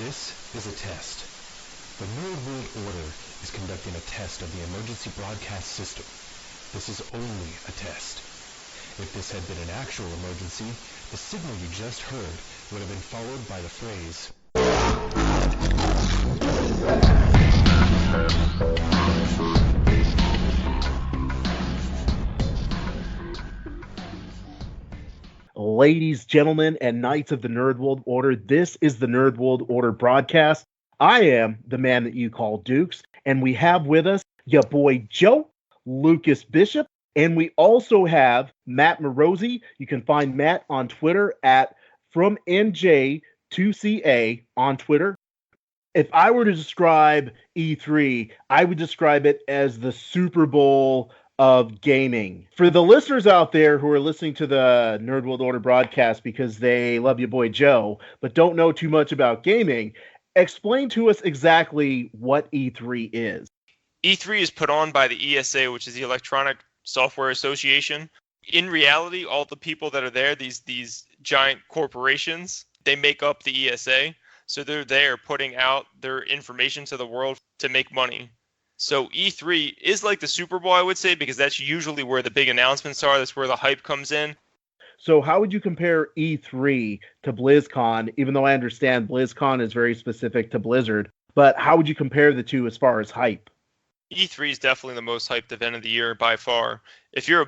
This is a test. The Nerd World Order is conducting a test of the emergency broadcast system. This is only a test. If this had been an actual emergency, the signal you just heard would have been followed by the phrase, Ladies, gentlemen, and knights of the Nerd World Order, this is the Nerd World Order broadcast. I am the man that you call Dukes, and we have with us your boy Joe, Lucas Bishop, and we also have Matt Marozzi. You can find Matt on Twitter at FromNJ2CA on Twitter. If I were to describe E3, I would describe it as the Super Bowl of gaming. For the listeners out there who are listening to the Nerd World Order broadcast because they love your boy Joe, but don't know too much about gaming, explain to us exactly what E3 is. E3 is put on by the ESA, which is the Electronic Software Association. In reality, all the people that are there, these giant corporations, they make up the ESA. So they're there putting out their information to the world to make money. So E3 is like the Super Bowl, I would say, because that's usually where the big announcements are. That's where the hype comes in. So how would you compare E3 to BlizzCon, even though I understand BlizzCon is very specific to Blizzard, but how would you compare the two as far as hype? E3 is definitely the most hyped event of the year by far. If you're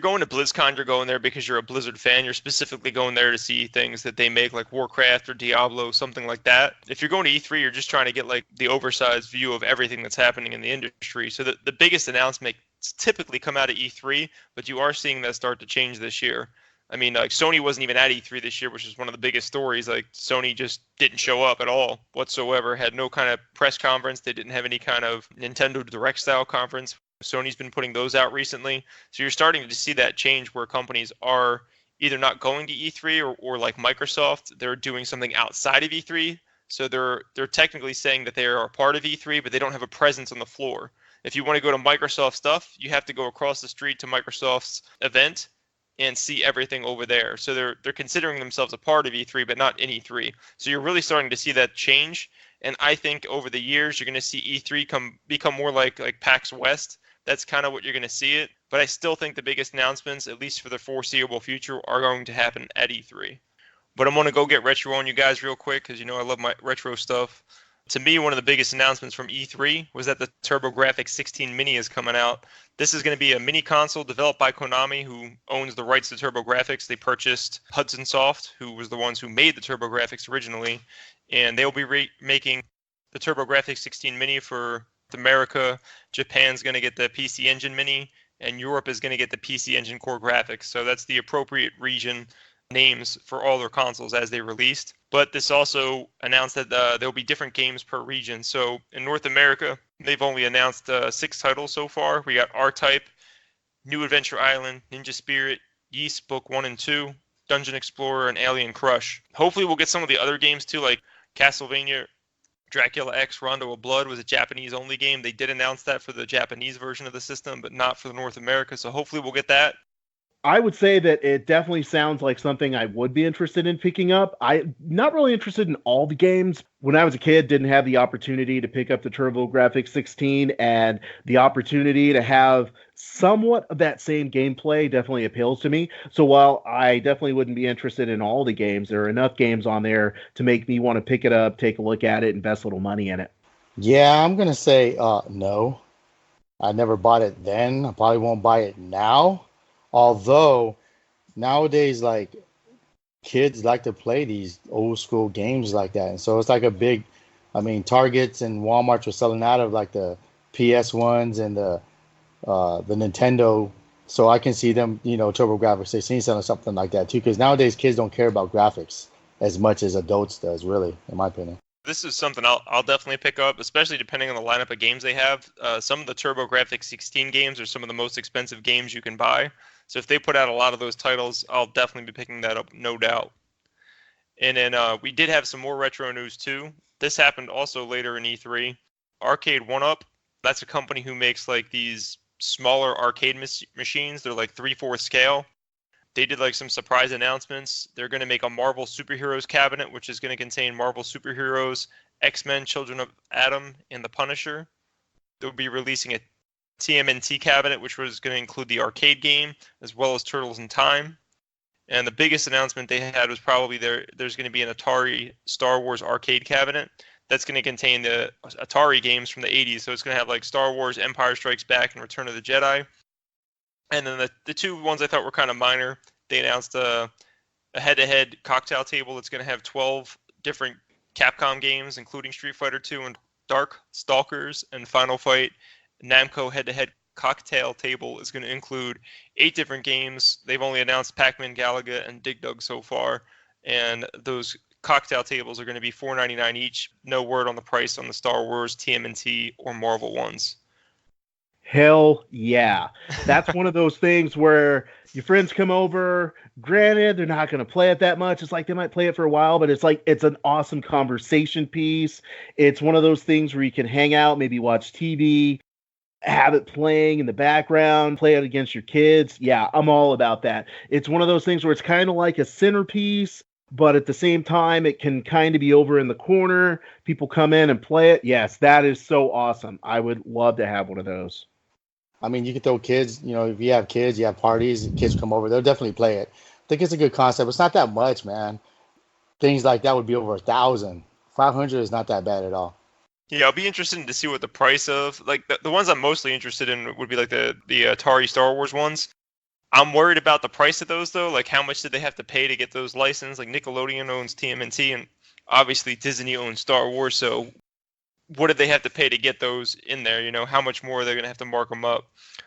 going to BlizzCon, you're going there because you're a Blizzard fan. You're specifically going there to see things that they make, like Warcraft or Diablo, something like that. If you're going to E3, you're just trying to get like the oversized view of everything that's happening in the industry. So the biggest announcements typically come out of E3, but you are seeing that start to change this year. I mean, like Sony wasn't even at E3 this year, which is one of the biggest stories. Like Sony just didn't show up at all whatsoever, had no kind of press conference. They didn't have any kind of Nintendo Direct style conference. Sony's been putting those out recently. So you're starting to see that change where companies are either not going to E3 or like Microsoft, they're doing something outside of E3. So they're technically saying that they are a part of E3, but they don't have a presence on the floor. If you want to go to Microsoft stuff, you have to go across the street to Microsoft's event and see everything over there. So they're considering themselves a part of E3, but not in E3. So you're really starting to see that change. And I think over the years, you're going to see E3 become more like PAX West. That's kind of what you're going to see it. But I still think the biggest announcements, at least for the foreseeable future, are going to happen at E3. But I'm going to go get retro on you guys real quick because, you know, I love my retro stuff. To me, one of the biggest announcements from E3 was that the TurboGrafx 16 Mini is coming out. This is going to be a mini console developed by Konami, who owns the rights to TurboGrafx. They purchased Hudson Soft, who was the ones who made the TurboGrafx originally, and they'll be making the TurboGrafx 16 Mini for America. Japan's going to get the PC Engine Mini, and Europe is going to get the PC Engine Core Graphics. So that's the appropriate region names for all their consoles as they released. But this also announced that there'll be different games per region. So in North America, they've only announced 6 titles so far. We got R-Type, New Adventure Island, Ninja Spirit, Yeast Book 1 and 2, Dungeon Explorer, and Alien Crush. Hopefully we'll get some of the other games too, like Castlevania, Dracula X, Rondo of Blood was a Japanese-only game. They did announce that for the Japanese version of the system, but not for the North America. So hopefully we'll get that. I would say that it definitely sounds like something I would be interested in picking up. I'm not really interested in all the games. When I was a kid, didn't have the opportunity to pick up the TurboGrafx 16, and the opportunity to have somewhat of that same gameplay definitely appeals to me. So while I definitely wouldn't be interested in all the games, there are enough games on there to make me want to pick it up, take a look at it, invest a little money in it. Yeah, I'm going to say no. I never bought it then. I probably won't buy it now. Although nowadays, like, kids like to play these old school games like that. And so it's like a big, Targets and Walmarts were selling out of like the PS1s and the Nintendo. So I can see them, TurboGrafx 16 selling something like that too. Because nowadays kids don't care about graphics as much as adults does, really, in my opinion. This is something I'll definitely pick up, especially depending on the lineup of games they have. Some of the TurboGrafx 16 games are some of the most expensive games you can buy. So if they put out a lot of those titles, I'll definitely be picking that up, no doubt. And then we did have some more retro news too. This happened also later in E3. Arcade 1UP, that's a company who makes like these smaller arcade machines. They're like 3/4 scale. they did like some surprise announcements. They're going to make a Marvel Superheroes cabinet, which is going to contain Marvel Superheroes, X-Men, Children of Atom, and the Punisher. They'll be releasing a TMNT cabinet, which was going to include the arcade game, as well as Turtles in Time. And the biggest announcement they had was probably there's going to be an Atari Star Wars arcade cabinet that's going to contain the Atari games from the 80s. So it's going to have like Star Wars, Empire Strikes Back, and Return of the Jedi. And then the two ones I thought were kind of minor, they announced a head-to-head cocktail table that's going to have 12 different Capcom games, including Street Fighter 2 and Dark Stalkers and Final Fight. Namco head-to-head cocktail table is going to include 8 different games. They've only announced Pac-Man, Galaga, and Dig Dug so far. And those cocktail tables are going to be $4.99 each. No word on the price on the Star Wars, TMNT, or Marvel ones. Hell yeah. That's one of those things where your friends come over. Granted, they're not going to play it that much. It's like they might play it for a while, but it's like it's an awesome conversation piece. It's one of those things where you can hang out, maybe watch TV, have it playing in the background, play it against your kids. Yeah, I'm all about that. It's one of those things where it's kind of like a centerpiece, but at the same time, it can kind of be over in the corner. People come in and play it. Yes, that is so awesome. I would love to have one of those. I mean, you can throw kids, if you have kids, you have parties, and kids come over, they'll definitely play it. I think it's a good concept. It's not that much, man. Things like that would be over 1,000. 500 is not that bad at all. Yeah, I'll be interested to see what the price of, like, the ones I'm mostly interested in would be like the Atari Star Wars ones. I'm worried about the price of those, though. Like, how much did they have to pay to get those licensed? Like, Nickelodeon owns TMNT, and obviously Disney owns Star Wars, so what did they have to pay to get those in there? How much more are they going to have to mark them up?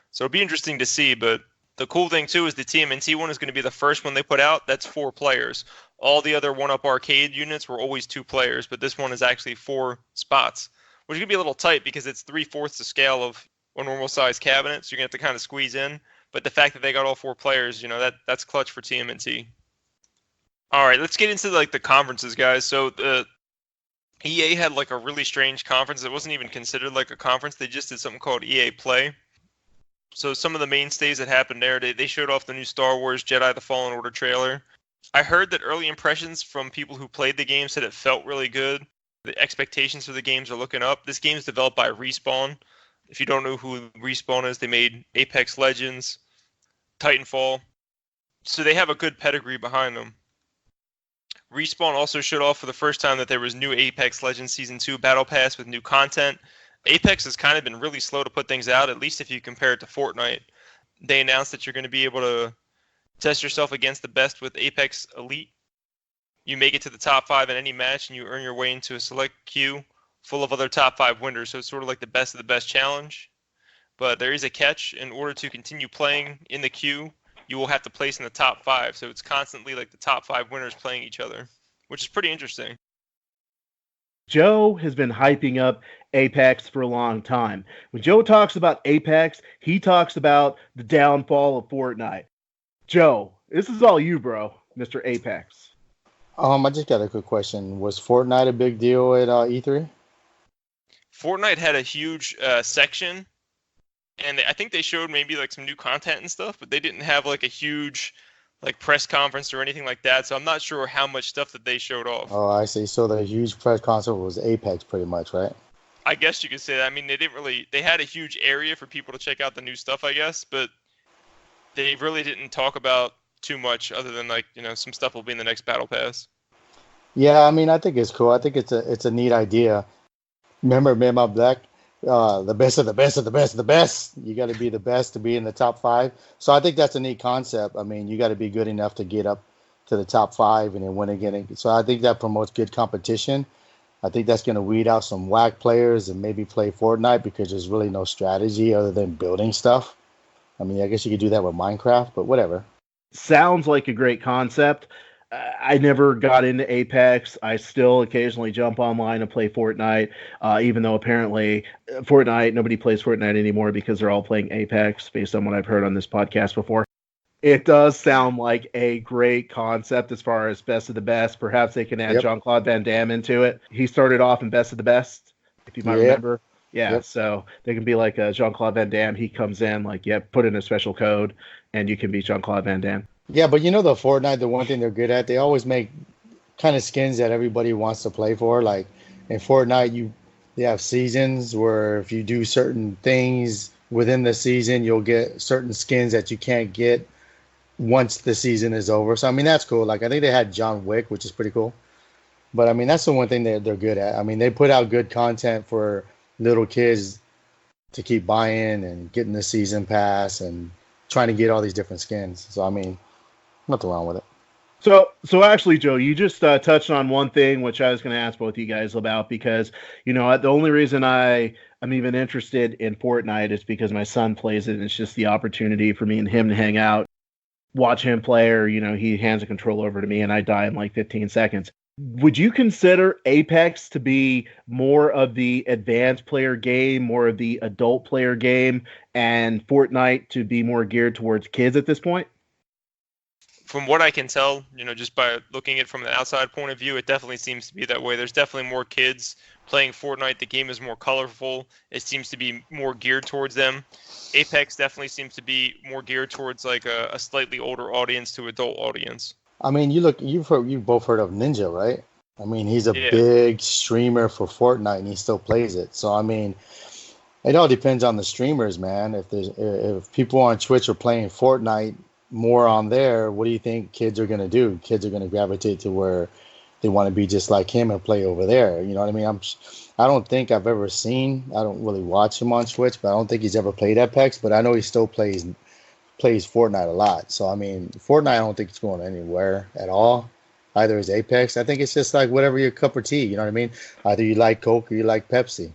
So it'll be interesting to see, but the cool thing, too, is the TMNT one is going to be the first one they put out. That's 4 players. All the other 1-up arcade units were always 2 players, but this one is actually 4 spots, which could be a little tight because it's 3/4 the scale of a normal-sized cabinet, so you're going to have to kind of squeeze in. But the fact that they got all 4 players, that's clutch for TMNT. All right, let's get into the conferences, guys. So the EA had like a really strange conference. It wasn't even considered like a conference. They just did something called EA Play. So some of the mainstays that happened there, they showed off the new Star Wars Jedi The Fallen Order trailer. I heard that early impressions from people who played the game said it felt really good. The expectations for the games are looking up. This game is developed by Respawn. If you don't know who Respawn is, they made Apex Legends, Titanfall. So they have a good pedigree behind them. Respawn also showed off for the first time that there was new Apex Legends Season 2 Battle Pass with new content. Apex has kind of been really slow to put things out, at least if you compare it to Fortnite. They announced that you're going to be able to test yourself against the best with Apex Elite. You make it to the top 5 in any match, and you earn your way into a select queue full of other top 5 winners. So it's sort of like the best of the best challenge. But there is a catch. In order to continue playing in the queue, you will have to place in the top 5. So it's constantly like the top 5 winners playing each other, which is pretty interesting. Joe has been hyping up Apex for a long time. When Joe talks about Apex, he talks about the downfall of Fortnite. Joe, this is all you, bro, Mr. Apex. I just got a quick question. Was Fortnite a big deal at E3? Fortnite had a huge section, and I think they showed maybe like some new content and stuff, but they didn't have like a huge like press conference or anything like that. So I'm not sure how much stuff that they showed off. Oh, I see. So the huge press conference was Apex pretty much, right? I guess you could say that. I mean, they had a huge area for people to check out the new stuff, I guess, but they really didn't talk about too much other than like, some stuff will be in the next Battle Pass. Yeah, I mean, I think it's cool. I think it's a neat idea. Remember, Me and My Black, the best of the best of the best of the best. You got to be the best to be in the top 5. So I think that's a neat concept. I mean, you got to be good enough to get up to the top 5 and then win again. So I think that promotes good competition. I think that's going to weed out some whack players and maybe play Fortnite because there's really no strategy other than building stuff. I mean, I guess you could do that with Minecraft, but whatever. Sounds like a great concept. I never got into Apex. I still occasionally jump online and play Fortnite, even though apparently nobody plays Fortnite anymore because they're all playing Apex, based on what I've heard on this podcast before. It does sound like a great concept as far as best of the best. Perhaps they can add Jean-Claude Van Damme into it. He started off in best of the best, if you might remember. Yeah, so they can be like Jean-Claude Van Damme. He comes in like, put in a special code, and you can be Jean-Claude Van Damme. Yeah, but you know the Fortnite, the one thing they're good at, they always make kind of skins that everybody wants to play for. Like in Fortnite, they have seasons where if you do certain things within the season, you'll get certain skins that you can't get once the season is over. So I mean that's cool. Like I think they had John Wick, which is pretty cool. But I mean that's the one thing they're good at. I mean they put out good content for little kids to keep buying and getting the season pass and trying to get all these different skins. So I mean nothing wrong with it. So actually, Joe, you just touched on one thing which I was going to ask both of you guys about because the only reason I'm even interested in Fortnite is because my son plays it, and it's just the opportunity for me and him to hang out, watch him play, or he hands a controller over to me and I die in like 15 seconds. Would you consider Apex to be more of the advanced player game, more of the adult player game, and Fortnite to be more geared towards kids at this point? From what I can tell, just by looking at it from the outside point of view, it definitely seems to be that way. There's definitely more kids playing Fortnite. The game is more colorful. It seems to be more geared towards them. Apex definitely seems to be more geared towards like a slightly older audience to adult audience. I mean, you've both heard of Ninja, right? I mean, he's a big streamer for Fortnite, and he still plays it. So I mean, it all depends on the streamers, man. If people on Twitch are playing Fortnite more on there, what do you think kids are going to do? Kids are going to gravitate to where they want to be just like him and play over there. You know what I mean? I don't think I've ever seen, I don't really watch him on Twitch, but I don't think he's ever played Apex, but I know he still plays Fortnite a lot. So, I mean, Fortnite, I don't think it's going anywhere at all. Either is Apex. I think it's just like whatever your cup of tea, you know what I mean? Either you like Coke or you like Pepsi.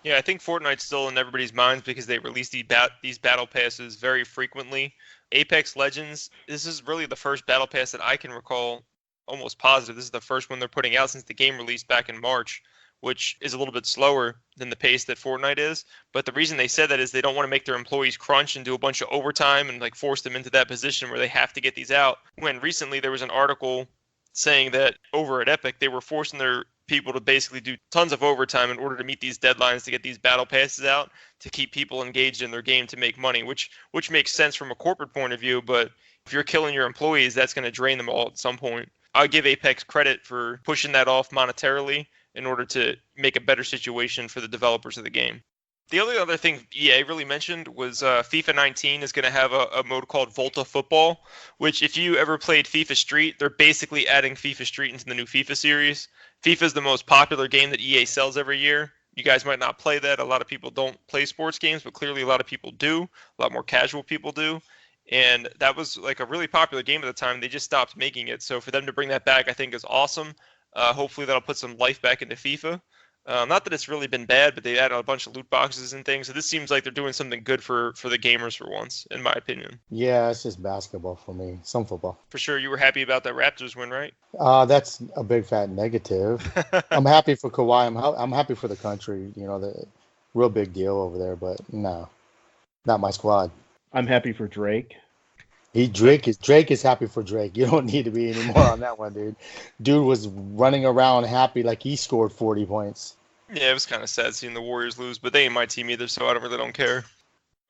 Yeah, I think Fortnite's still in everybody's minds because they release these battle passes very frequently. Apex Legends, this is really the first battle pass that I can recall, almost positive. This is the first one they're putting out since the game released back in March, which is a little bit slower than the pace that Fortnite is. But the reason they said that is they don't want to make their employees crunch and do a bunch of overtime and like force them into that position where they have to get these out. When recently there was an article saying that over at Epic, they were forcing their people to basically do tons of overtime in order to meet these deadlines to get these battle passes out to keep people engaged in their game to make money, which makes sense from a corporate point of view. But if you're killing your employees, that's going to drain them all at some point. I give Apex credit for pushing that off monetarily in order to make a better situation for the developers of the game. The only other thing EA really mentioned was FIFA 19 is going to have a mode called Volta Football, which if you ever played FIFA Street, they're basically adding FIFA Street into the new FIFA series. FIFA is the most popular game that EA sells every year. You guys might not play that. A lot of people don't play sports games, but clearly a lot of people do. A lot more casual people do. And that was like a really popular game at the time. They just stopped making it. So for them to bring that back, I think is awesome. Hopefully that'll put some life back into FIFA. Not that it's really been bad, but they added a bunch of loot boxes and things. So this seems like they're doing something good for the gamers for once, in my opinion. Yeah, it's just basketball for me. Some football. For sure, you were happy about that Raptors win, right? That's a big fat negative. I'm happy for Kawhi. I'm happy for the country. The real big deal over there. But no, not my squad. I'm happy for Drake. Drake is happy for Drake. You don't need to be anymore on that one, dude. Dude was running around happy like he scored 40 points. Yeah, it was kind of sad seeing the Warriors lose, but they ain't my team either, so I don't care.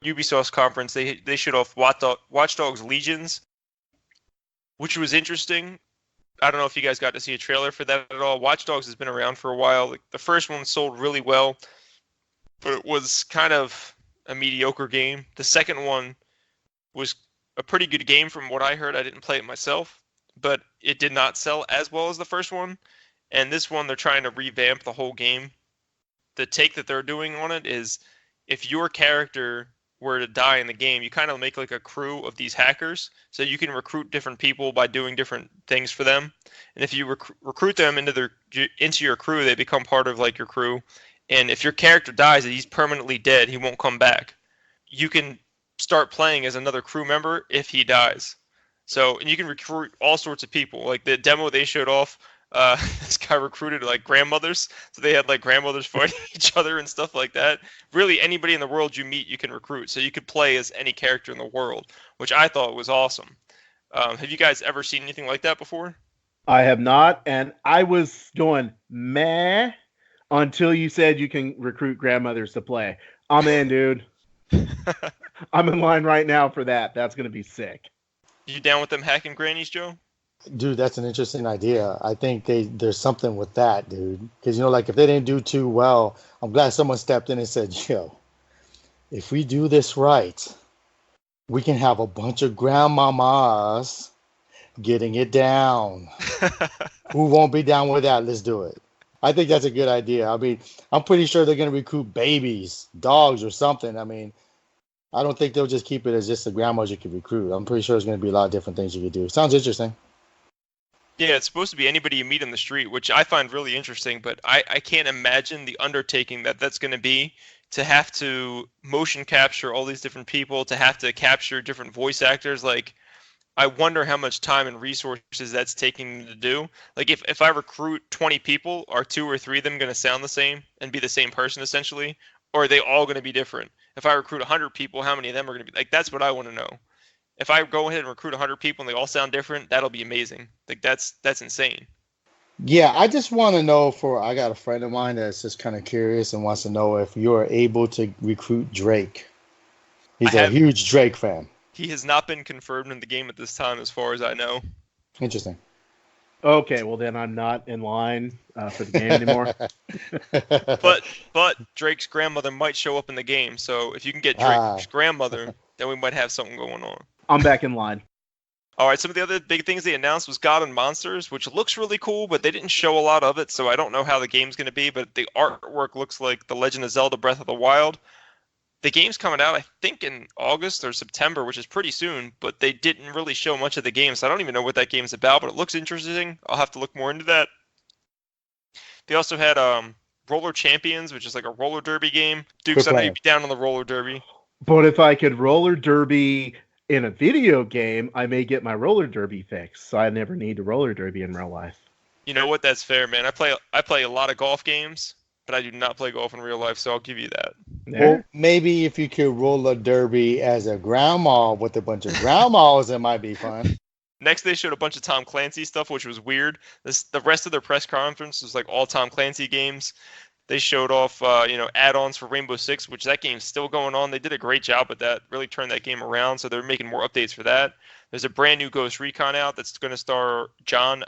Ubisoft's conference, they showed off Watch Dogs Legions, which was interesting. I don't know if you guys got to see a trailer for that at all. Watch Dogs has been around for a while. Like, the first one sold really well, but it was kind of a mediocre game. The second one was a pretty good game from what I heard. I didn't play it myself, but it did not sell as well as the first one. And this one, they're trying to revamp the whole game. The take that they're doing on it is if your character were to die in the game, you kind of make like a crew of these hackers. So you can recruit different people by doing different things for them. And if you recruit them into your crew, they become part of like your crew. And if your character dies, he's permanently dead. He won't come back. You can start playing as another crew member if he dies. So, and you can recruit all sorts of people. Like the demo they showed off, this guy recruited like grandmothers, so they had like grandmothers fighting each other and stuff like that. Really, anybody in the world you meet, you can recruit. So you could play as any character in the world, which I thought was awesome. Have you guys ever seen anything like that before? I have not, and I was going meh until you said you can recruit grandmothers to play. I'm in, dude. I'm in line right now for that. That's going to be sick. You down with them hacking grannies, Joe? Dude, that's an interesting idea. I think there's something with that, dude. Because like if they didn't do too well, I'm glad someone stepped in and said, "Yo, if we do this right, we can have a bunch of grandmamas getting it down. Who won't be down with that? Let's do it." I think that's a good idea. I mean, I'm pretty sure they're going to recruit babies, dogs, or something. I mean, I don't think they'll just keep it as just the grandmas you could recruit. I'm pretty sure there's going to be a lot of different things you could do. Sounds interesting. Yeah, it's supposed to be anybody you meet on the street, which I find really interesting, but I can't imagine the undertaking that's going to be to have to motion capture all these different people, to have to capture different voice actors. Like, I wonder how much time and resources that's taking to do. Like, if I recruit 20 people, are 2 or 3 of them going to sound the same and be the same person, essentially? Or are they all going to be different? If I recruit 100 people, how many of them are going to be? Like, that's what I want to know. If I go ahead and recruit 100 people and they all sound different, that'll be amazing. Like, that's insane. Yeah, I just want to know I got a friend of mine that's just kind of curious and wants to know if you are able to recruit Drake. He's a huge Drake fan. He has not been confirmed in the game at this time, as far as I know. Interesting. Okay, well then I'm not in line for the game anymore. But Drake's grandmother might show up in the game, so if you can get Drake's grandmother, then we might have something going on. I'm back in line. All right, some of the other big things they announced was God and Monsters, which looks really cool, but they didn't show a lot of it, so I don't know how the game's going to be, but the artwork looks like The Legend of Zelda Breath of the Wild. The game's coming out, I think, in August or September, which is pretty soon, but they didn't really show much of the game, so I don't even know what that game's about, but it looks interesting. I'll have to look more into that. They also had Roller Champions, which is like a roller derby game. Dukes, I know you'd be down on the roller derby. But if I could roller derby in a video game, I may get my roller derby fixed, so I never need to roller derby in real life. You know what? That's fair, man. I play a lot of golf games, but I do not play golf in real life, so I'll give you that. Well, maybe if you could roller derby as a grandma with a bunch of grandmas, it might be fun. Next, they showed a bunch of Tom Clancy stuff, which was weird. The rest of their press conference was like all Tom Clancy games. They showed off, add-ons for Rainbow Six, which that game's still going on. They did a great job with that, really turned that game around, so they're making more updates for that. There's a brand new Ghost Recon out that's going to star John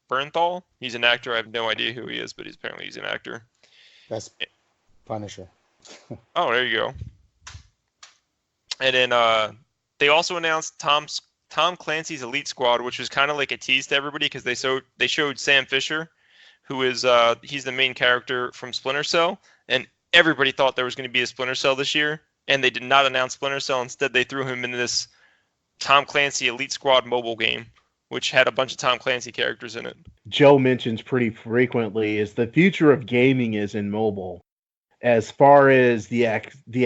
Bernthal. He's an actor. I have no idea who he is, but apparently he's an actor. That's Punisher. Oh, there you go. And then they also announced Tom Clancy's Elite Squad, which was kind of like a tease to everybody because they showed Sam Fisher, who is he's the main character from Splinter Cell, and everybody thought there was going to be a Splinter Cell this year, and they did not announce Splinter Cell. Instead, they threw him into this Tom Clancy Elite Squad mobile game, which had a bunch of Tom Clancy characters in it. Joe mentions pretty frequently is the future of gaming is in mobile. As far as the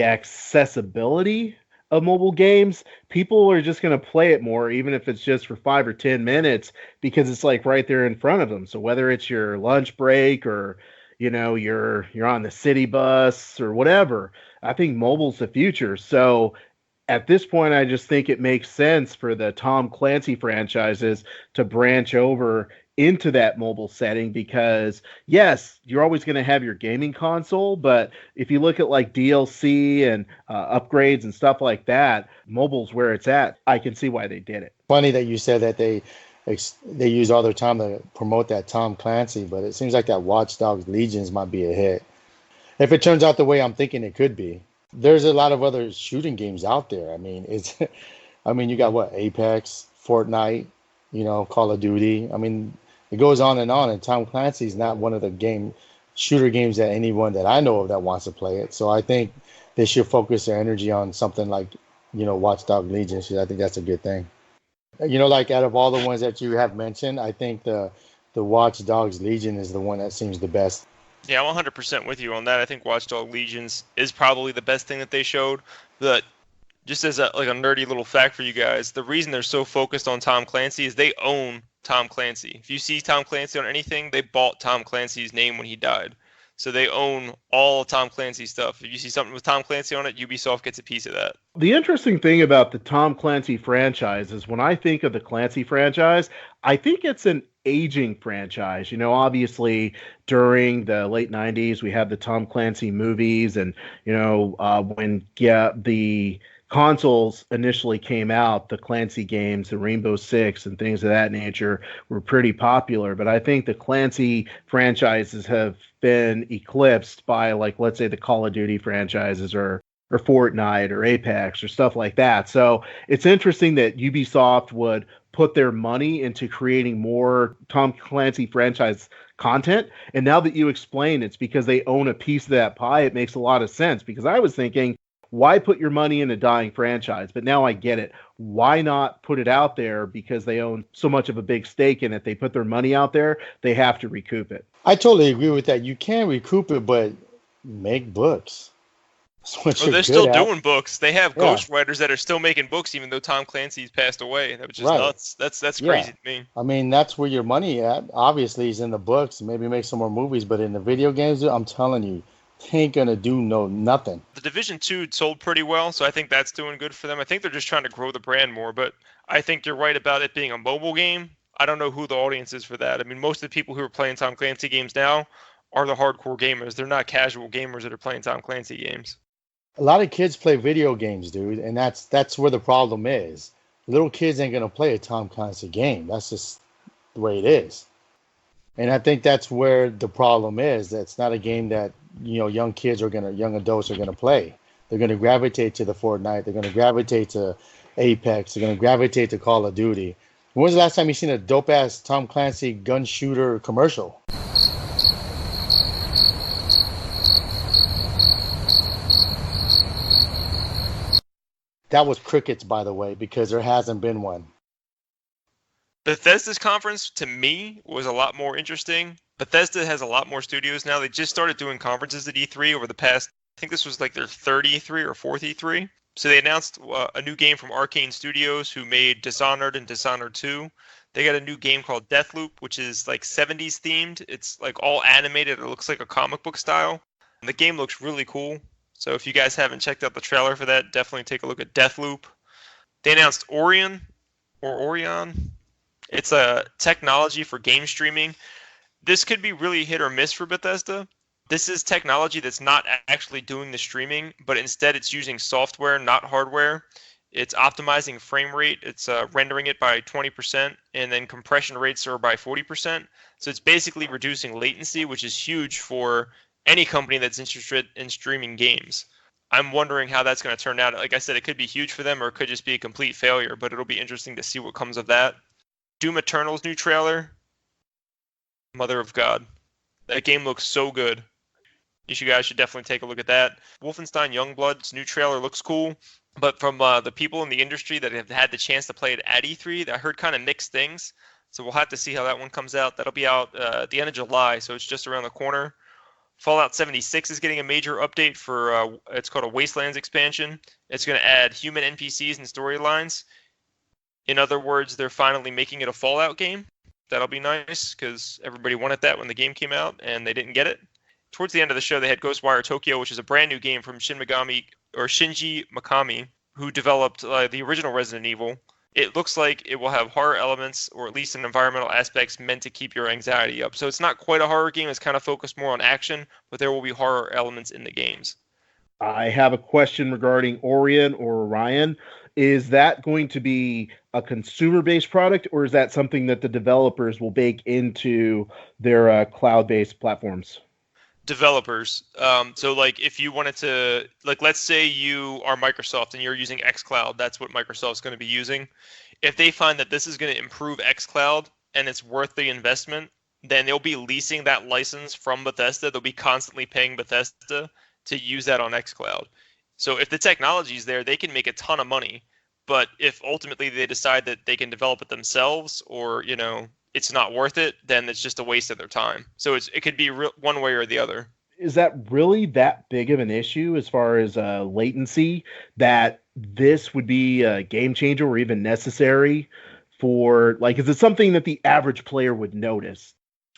accessibility of mobile games, people are just going to play it more, even if it's just for 5 or 10 minutes, because it's like right there in front of them. So whether it's your lunch break or, you're on the city bus or whatever, I think mobile's the future. So at this point, I just think it makes sense for the Tom Clancy franchises to branch over into that mobile setting because, yes, you're always going to have your gaming console, but if you look at like DLC and upgrades and stuff like that, mobile's where it's at. I can see why they did it. Funny that you said that they use all their time to promote that Tom Clancy, but it seems like that Watch Dogs Legions might be a hit. If it turns out the way I'm thinking it could be. There's a lot of other shooting games out there. I mean, you got what? Apex, Fortnite, Call of Duty. I mean, it goes on, and Tom Clancy's not one of the shooter games that anyone that I know of that wants to play it. So I think they should focus their energy on something like, Watch Dogs Legion. I think that's a good thing. Like out of all the ones that you have mentioned, I think the Watch Dogs Legion is the one that seems the best. Yeah, I'm 100% with you on that. I think Watch Dogs Legions is probably the best thing that they showed. But just as a nerdy little fact for you guys, the reason they're so focused on Tom Clancy is they own Tom Clancy. If you see Tom Clancy on anything, they bought Tom Clancy's name when he died. So they own all of Tom Clancy stuff. If you see something with Tom Clancy on it, Ubisoft gets a piece of that. The interesting thing about the Tom Clancy franchise is when I think of the Clancy franchise, I think it's an aging franchise. Obviously during the late 90s, we had the Tom Clancy movies and, when the consoles initially came out, the Clancy games, the Rainbow Six, and things of that nature were pretty popular. But I think the Clancy franchises have been eclipsed by, like, let's say the Call of Duty franchises or Fortnite or Apex or stuff like that. So it's interesting that Ubisoft would put their money into creating more Tom Clancy franchise content. And now that you explain it's because they own a piece of that pie, it makes a lot of sense. Because I was thinking, why put your money in a dying franchise? But now I get it. Why not put it out there? Because they own so much of a big stake in it. They put their money out there, they have to recoup it. I totally agree with that. You can recoup it, but make books. They're still doing books. They have ghostwriters that are still making books, even though Tom Clancy's passed away. That was just nuts. That's crazy to me. I mean, that's where your money at. Obviously, is in the books. Maybe make some more movies, but in the video games, I'm telling you, they ain't gonna do nothing. The Division 2 sold pretty well, so I think that's doing good for them. I think they're just trying to grow the brand more, but I think you're right about it being a mobile game. I don't know who the audience is for that. I mean, most of the people who are playing Tom Clancy games now are the hardcore gamers. They're not casual gamers that are playing Tom Clancy games. A lot of kids play video games, dude, and that's where the problem is. Little kids ain't gonna play a Tom Clancy game. That's just the way it is. And I think that's where the problem is. That's not a game that, young adults are gonna play. They're gonna gravitate to the Fortnite. They're gonna gravitate to Apex. They're gonna gravitate to Call of Duty. When was the last time you seen a dope ass Tom Clancy gun shooter commercial? That was crickets, by the way, because there hasn't been one. Bethesda's conference, to me, was a lot more interesting. Bethesda has a lot more studios now. They just started doing conferences at E3 over the past, I think this was like their third E3 or fourth E3. So they announced a new game from Arcane Studios, who made Dishonored and Dishonored 2. They got a new game called Deathloop, which is like 70s themed. It's like all animated. It looks like a comic book style. And the game looks really cool. So if you guys haven't checked out the trailer for that, definitely take a look at Deathloop. They announced Orion. It's a technology for game streaming. This could be really hit or miss for Bethesda. This is technology that's not actually doing the streaming, but instead it's using software, not hardware. It's optimizing frame rate. It's rendering it by 20%, and then compression rates are by 40%. So it's basically reducing latency, which is huge for any company that's interested in streaming games. I'm wondering how that's going to turn out. Like I said, it could be huge for them or it could just be a complete failure, but it'll be interesting to see what comes of that. Doom Eternal's new trailer, Mother of God. That game looks so good. You guys should definitely take a look at that. Wolfenstein Youngblood's new trailer looks cool, but from the people in the industry that have had the chance to play it at E3, I heard kind of mixed things. So we'll have to see how that one comes out. That'll be out at the end of July, so it's just around the corner. Fallout 76 is getting a major update for, it's called a Wastelands expansion. It's going to add human NPCs and storylines. In other words, they're finally making it a Fallout game. That'll be nice, because everybody wanted that when the game came out, and they didn't get it. Towards the end of the show, they had Ghostwire Tokyo, which is a brand new game from Shinji Mikami, who developed the original Resident Evil. It looks like it will have horror elements, or at least an environmental aspects meant to keep your anxiety up. So it's not quite a horror game. It's kind of focused more on action, but there will be horror elements in the games. I have a question regarding Orion. Is that going to be a consumer-based product, or is that something that the developers will bake into their cloud-based platforms? Developers. So like if you wanted to, like let's say you are Microsoft and you're using xCloud, that's what Microsoft's going to be using. If they find that this is going to improve xCloud and it's worth the investment, then they'll be leasing that license from Bethesda. They'll be constantly paying Bethesda to use that on xCloud. So if the technology is there, they can make a ton of money. But if ultimately they decide that they can develop it themselves, or it's not worth it, then it's just a waste of their time. So it could be one way or the other. Is that really that big of an issue as far as latency, that this would be a game changer or even necessary for, like, is it something that the average player would notice?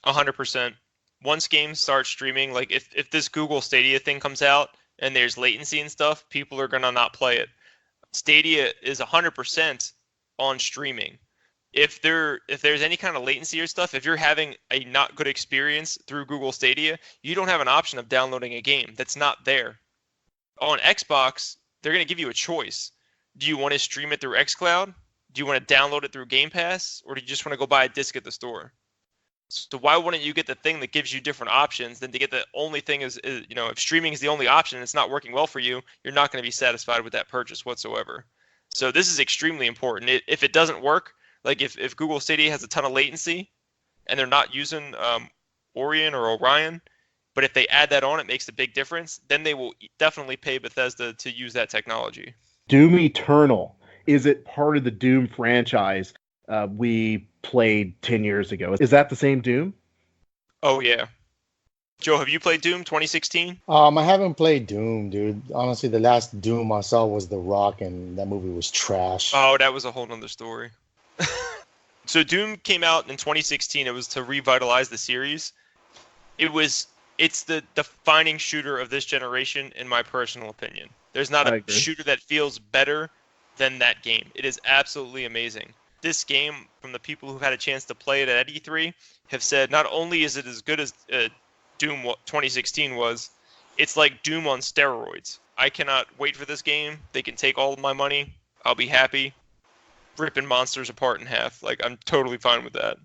100%. Once games start streaming, like if this Google Stadia thing comes out and there's latency and stuff, people are going to not play it. Stadia is 100% on streaming. If there's any kind of latency or stuff, if you're having a not good experience through Google Stadia, you don't have an option of downloading a game that's not there. On Xbox, they're going to give you a choice. Do you want to stream it through xCloud? Do you want to download it through Game Pass? Or do you just want to go buy a disc at the store? So why wouldn't you get the thing that gives you different options than to get the only thing is if streaming is the only option and it's not working well for you, you're not going to be satisfied with that purchase whatsoever. So this is extremely important. If it doesn't work, like if Google Stadia has a ton of latency and they're not using Orion or Orion, but if they add that on, it makes a big difference, then they will definitely pay Bethesda to use that technology. Doom Eternal. Is it part of the Doom franchise we played 10 years ago? Is that the same Doom? Oh, yeah. Joe, have you played Doom 2016? I haven't played Doom, dude. Honestly, the last Doom I saw was The Rock, and that movie was trash. Oh, that was a whole nother story. So Doom came out in 2016. It was to revitalize the series. It's the defining shooter of this generation, in my personal opinion. There's not a shooter that feels better than that game. It is absolutely amazing. This game, from the people who've had a chance to play it at E3, have said not only is it as good as Doom 2016 was, it's like Doom on steroids. I cannot wait for this game. They can take all of my money. I'll be happy. Ripping monsters apart in half. Like, I'm totally fine with that.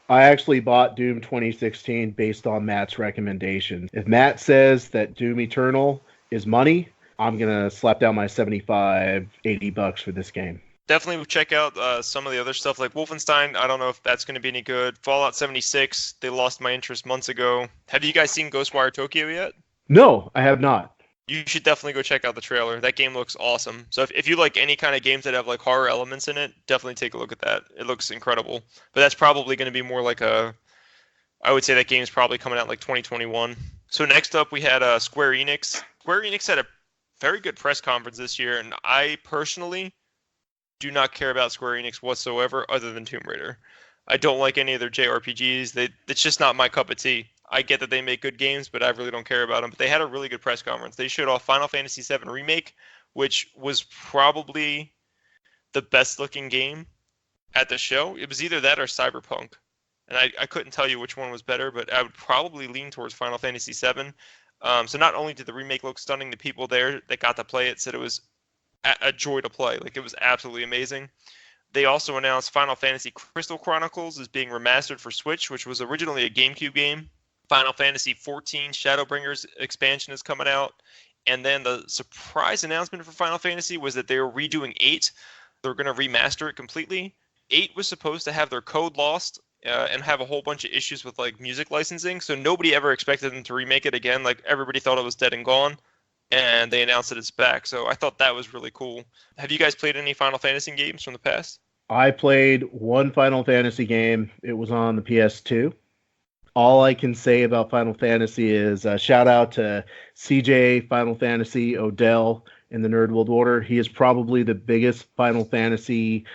I actually bought Doom 2016 based on Matt's recommendation. If Matt says that Doom Eternal is money, I'm going to slap down my $75, $80 for this game. Definitely check out some of the other stuff like Wolfenstein. I don't know if that's going to be any good. Fallout 76, they lost my interest months ago. Have you guys seen Ghostwire Tokyo yet? No, I have not. You should definitely go check out the trailer. That game looks awesome. So if you like any kind of games that have like horror elements in it, definitely take a look at that. It looks incredible. But that's probably going to be more like I would say that game is probably coming out like 2021. So next up we had Square Enix. Square Enix had a very good press conference this year, and I personally do not care about Square Enix whatsoever other than Tomb Raider. I don't like any of their JRPGs. It's just not my cup of tea. I get that they make good games, but I really don't care about them. But they had a really good press conference. They showed off Final Fantasy VII Remake, which was probably the best-looking game at the show. It was either that or Cyberpunk. And I couldn't tell you which one was better, but I would probably lean towards Final Fantasy VII. So not only did the remake look stunning, the people there that got to play it said it was a joy to play. Like, it was absolutely amazing. They also announced Final Fantasy Crystal Chronicles is being remastered for Switch, which was originally a GameCube game. Final Fantasy XIV Shadowbringers expansion is coming out. And then the surprise announcement for Final Fantasy was that they were redoing 8. They're going to remaster it completely. 8 was supposed to have their code lost and have a whole bunch of issues with like music licensing. So nobody ever expected them to remake it again. Like, everybody thought it was dead and gone. And they announced that it's back. So I thought that was really cool. Have you guys played any Final Fantasy games from the past? I played one Final Fantasy game. It was on the PS2. All I can say about Final Fantasy is shout out to CJ Final Fantasy Odell in the Nerd World Order. He is probably the biggest Final Fantasy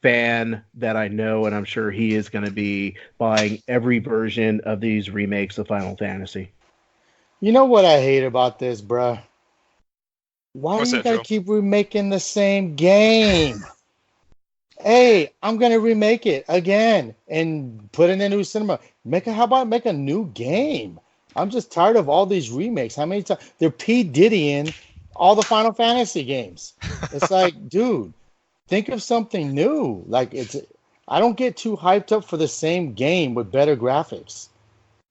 fan that I know, and I'm sure he is going to be buying every version of these remakes of Final Fantasy. You know what I hate about this, bruh? Why What's do you that, gotta Joe? keep remaking the same game? Hey, I'm gonna remake it again and put it in a new cinema. How about make a new game? I'm just tired of all these remakes. How many times they're P. Diddying all the Final Fantasy games? It's like, dude, think of something new. Like, I don't get too hyped up for the same game with better graphics.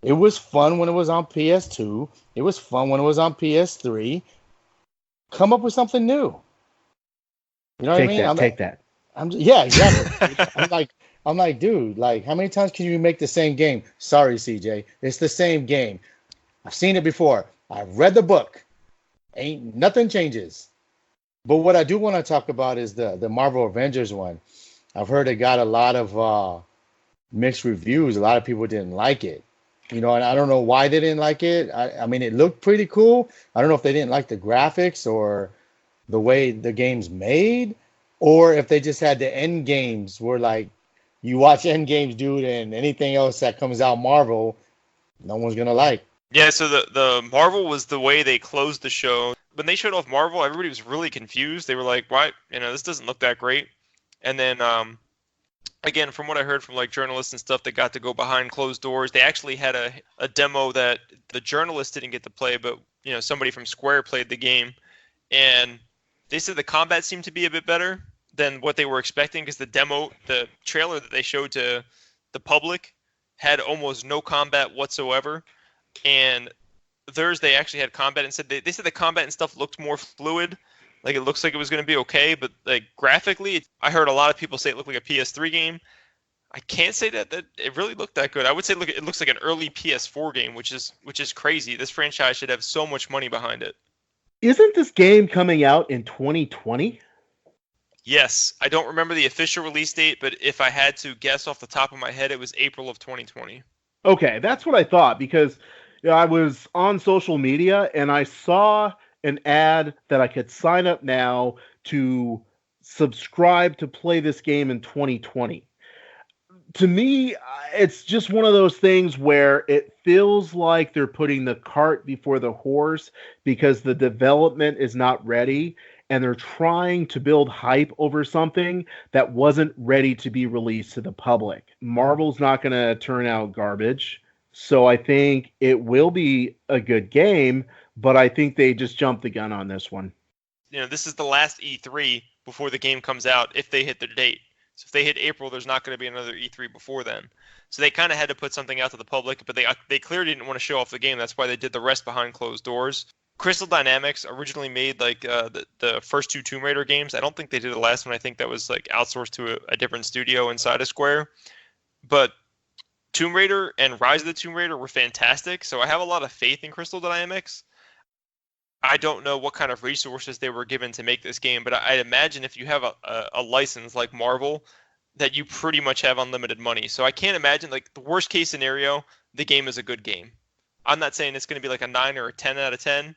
It was fun when it was on PS2. It was fun when it was on PS3. Come up with something new. You know what I mean? Take that. Yeah, exactly. I'm like, dude, like, how many times can you make the same game? Sorry, CJ, it's the same game. I've seen it before. I've read the book. Ain't nothing changes. But what I do want to talk about is the Marvel Avengers one. I've heard it got a lot of mixed reviews. A lot of people didn't like it. You know, and I don't know why they didn't like it. I mean, it looked pretty cool. I don't know if they didn't like the graphics or the way the game's made, or if they just had the end games where, like, you watch end games, dude, and anything else that comes out Marvel, no one's going to like. Yeah, so the Marvel was the way they closed the show. When they showed off Marvel, everybody was really confused. They were like, why? This doesn't look that great. And then, again, from what I heard from like journalists and stuff that got to go behind closed doors, they actually had a demo that the journalists didn't get to play, but somebody from Square played the game, and They said the combat seemed to be a bit better than what they were expecting because the trailer that they showed to the public had almost no combat whatsoever. And theirs, they actually had combat and said they said the combat and stuff looked more fluid. Like it looks like it was going to be okay, but like graphically, I heard a lot of people say it looked like a PS3 game. I can't say that it really looked that good. I would say it looks like an early PS4 game, which is crazy. This franchise should have so much money behind it. Isn't this game coming out in 2020? Yes, I don't remember the official release date, but if I had to guess off the top of my head, it was April of 2020. Okay, that's what I thought, because I was on social media and I saw an ad that I could sign up now to subscribe to play this game in 2020. To me, it's just one of those things where it feels like they're putting the cart before the horse because the development is not ready and they're trying to build hype over something that wasn't ready to be released to the public. Marvel's not going to turn out garbage, so I think it will be a good game, but I think they just jumped the gun on this one. This is the last E3 before the game comes out if they hit their date. So if they hit April, there's not going to be another E3 before then. So they kind of had to put something out to the public, but they clearly didn't want to show off the game. That's why they did the rest behind closed doors. Crystal Dynamics originally made like the first two Tomb Raider games. I don't think they did the last one. I think that was like outsourced to a different studio inside of Square. But Tomb Raider and Rise of the Tomb Raider were fantastic. So I have a lot of faith in Crystal Dynamics. I don't know what kind of resources they were given to make this game, but I'd imagine if you have a license like Marvel, that you pretty much have unlimited money. So I can't imagine, like, the worst case scenario, the game is a good game. I'm not saying it's going to be like a 9 or a 10 out of 10,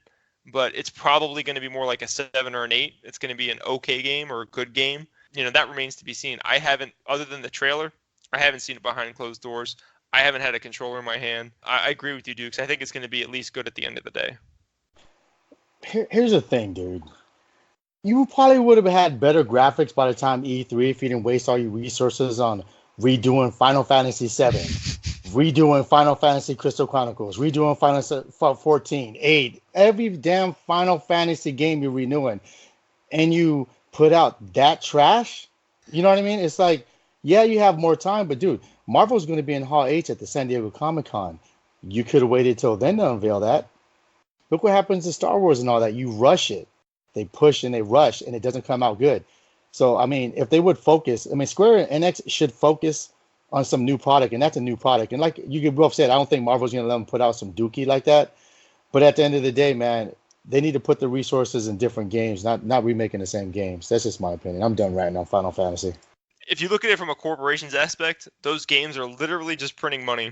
but it's probably going to be more like a 7 or an 8. It's going to be an okay game or a good game. That remains to be seen. I haven't, other than the trailer, I haven't seen it behind closed doors. I haven't had a controller in my hand. I agree with you, Dukes. I think it's going to be at least good at the end of the day. Here's the thing, dude. You probably would have had better graphics by the time E3 if you didn't waste all your resources on redoing Final Fantasy VII, redoing Final Fantasy Crystal Chronicles, redoing Final Fantasy 14, 8, every damn Final Fantasy game you're renewing, and you put out that trash. You know what I mean? It's like, yeah, you have more time, but dude, Marvel's going to be in Hall H at the San Diego Comic-Con. You could have waited till then to unveil that. Look what happens to Star Wars and all that. You rush it. They push and they rush, and it doesn't come out good. So, I mean, if they would focus, Square and Enix should focus on some new product, and that's a new product. And like you both said, I don't think Marvel's going to let them put out some dookie like that. But at the end of the day, man, they need to put the resources in different games, not remaking the same games. That's just my opinion. I'm done ranting on Final Fantasy. If you look at it from a corporation's aspect, those games are literally just printing money.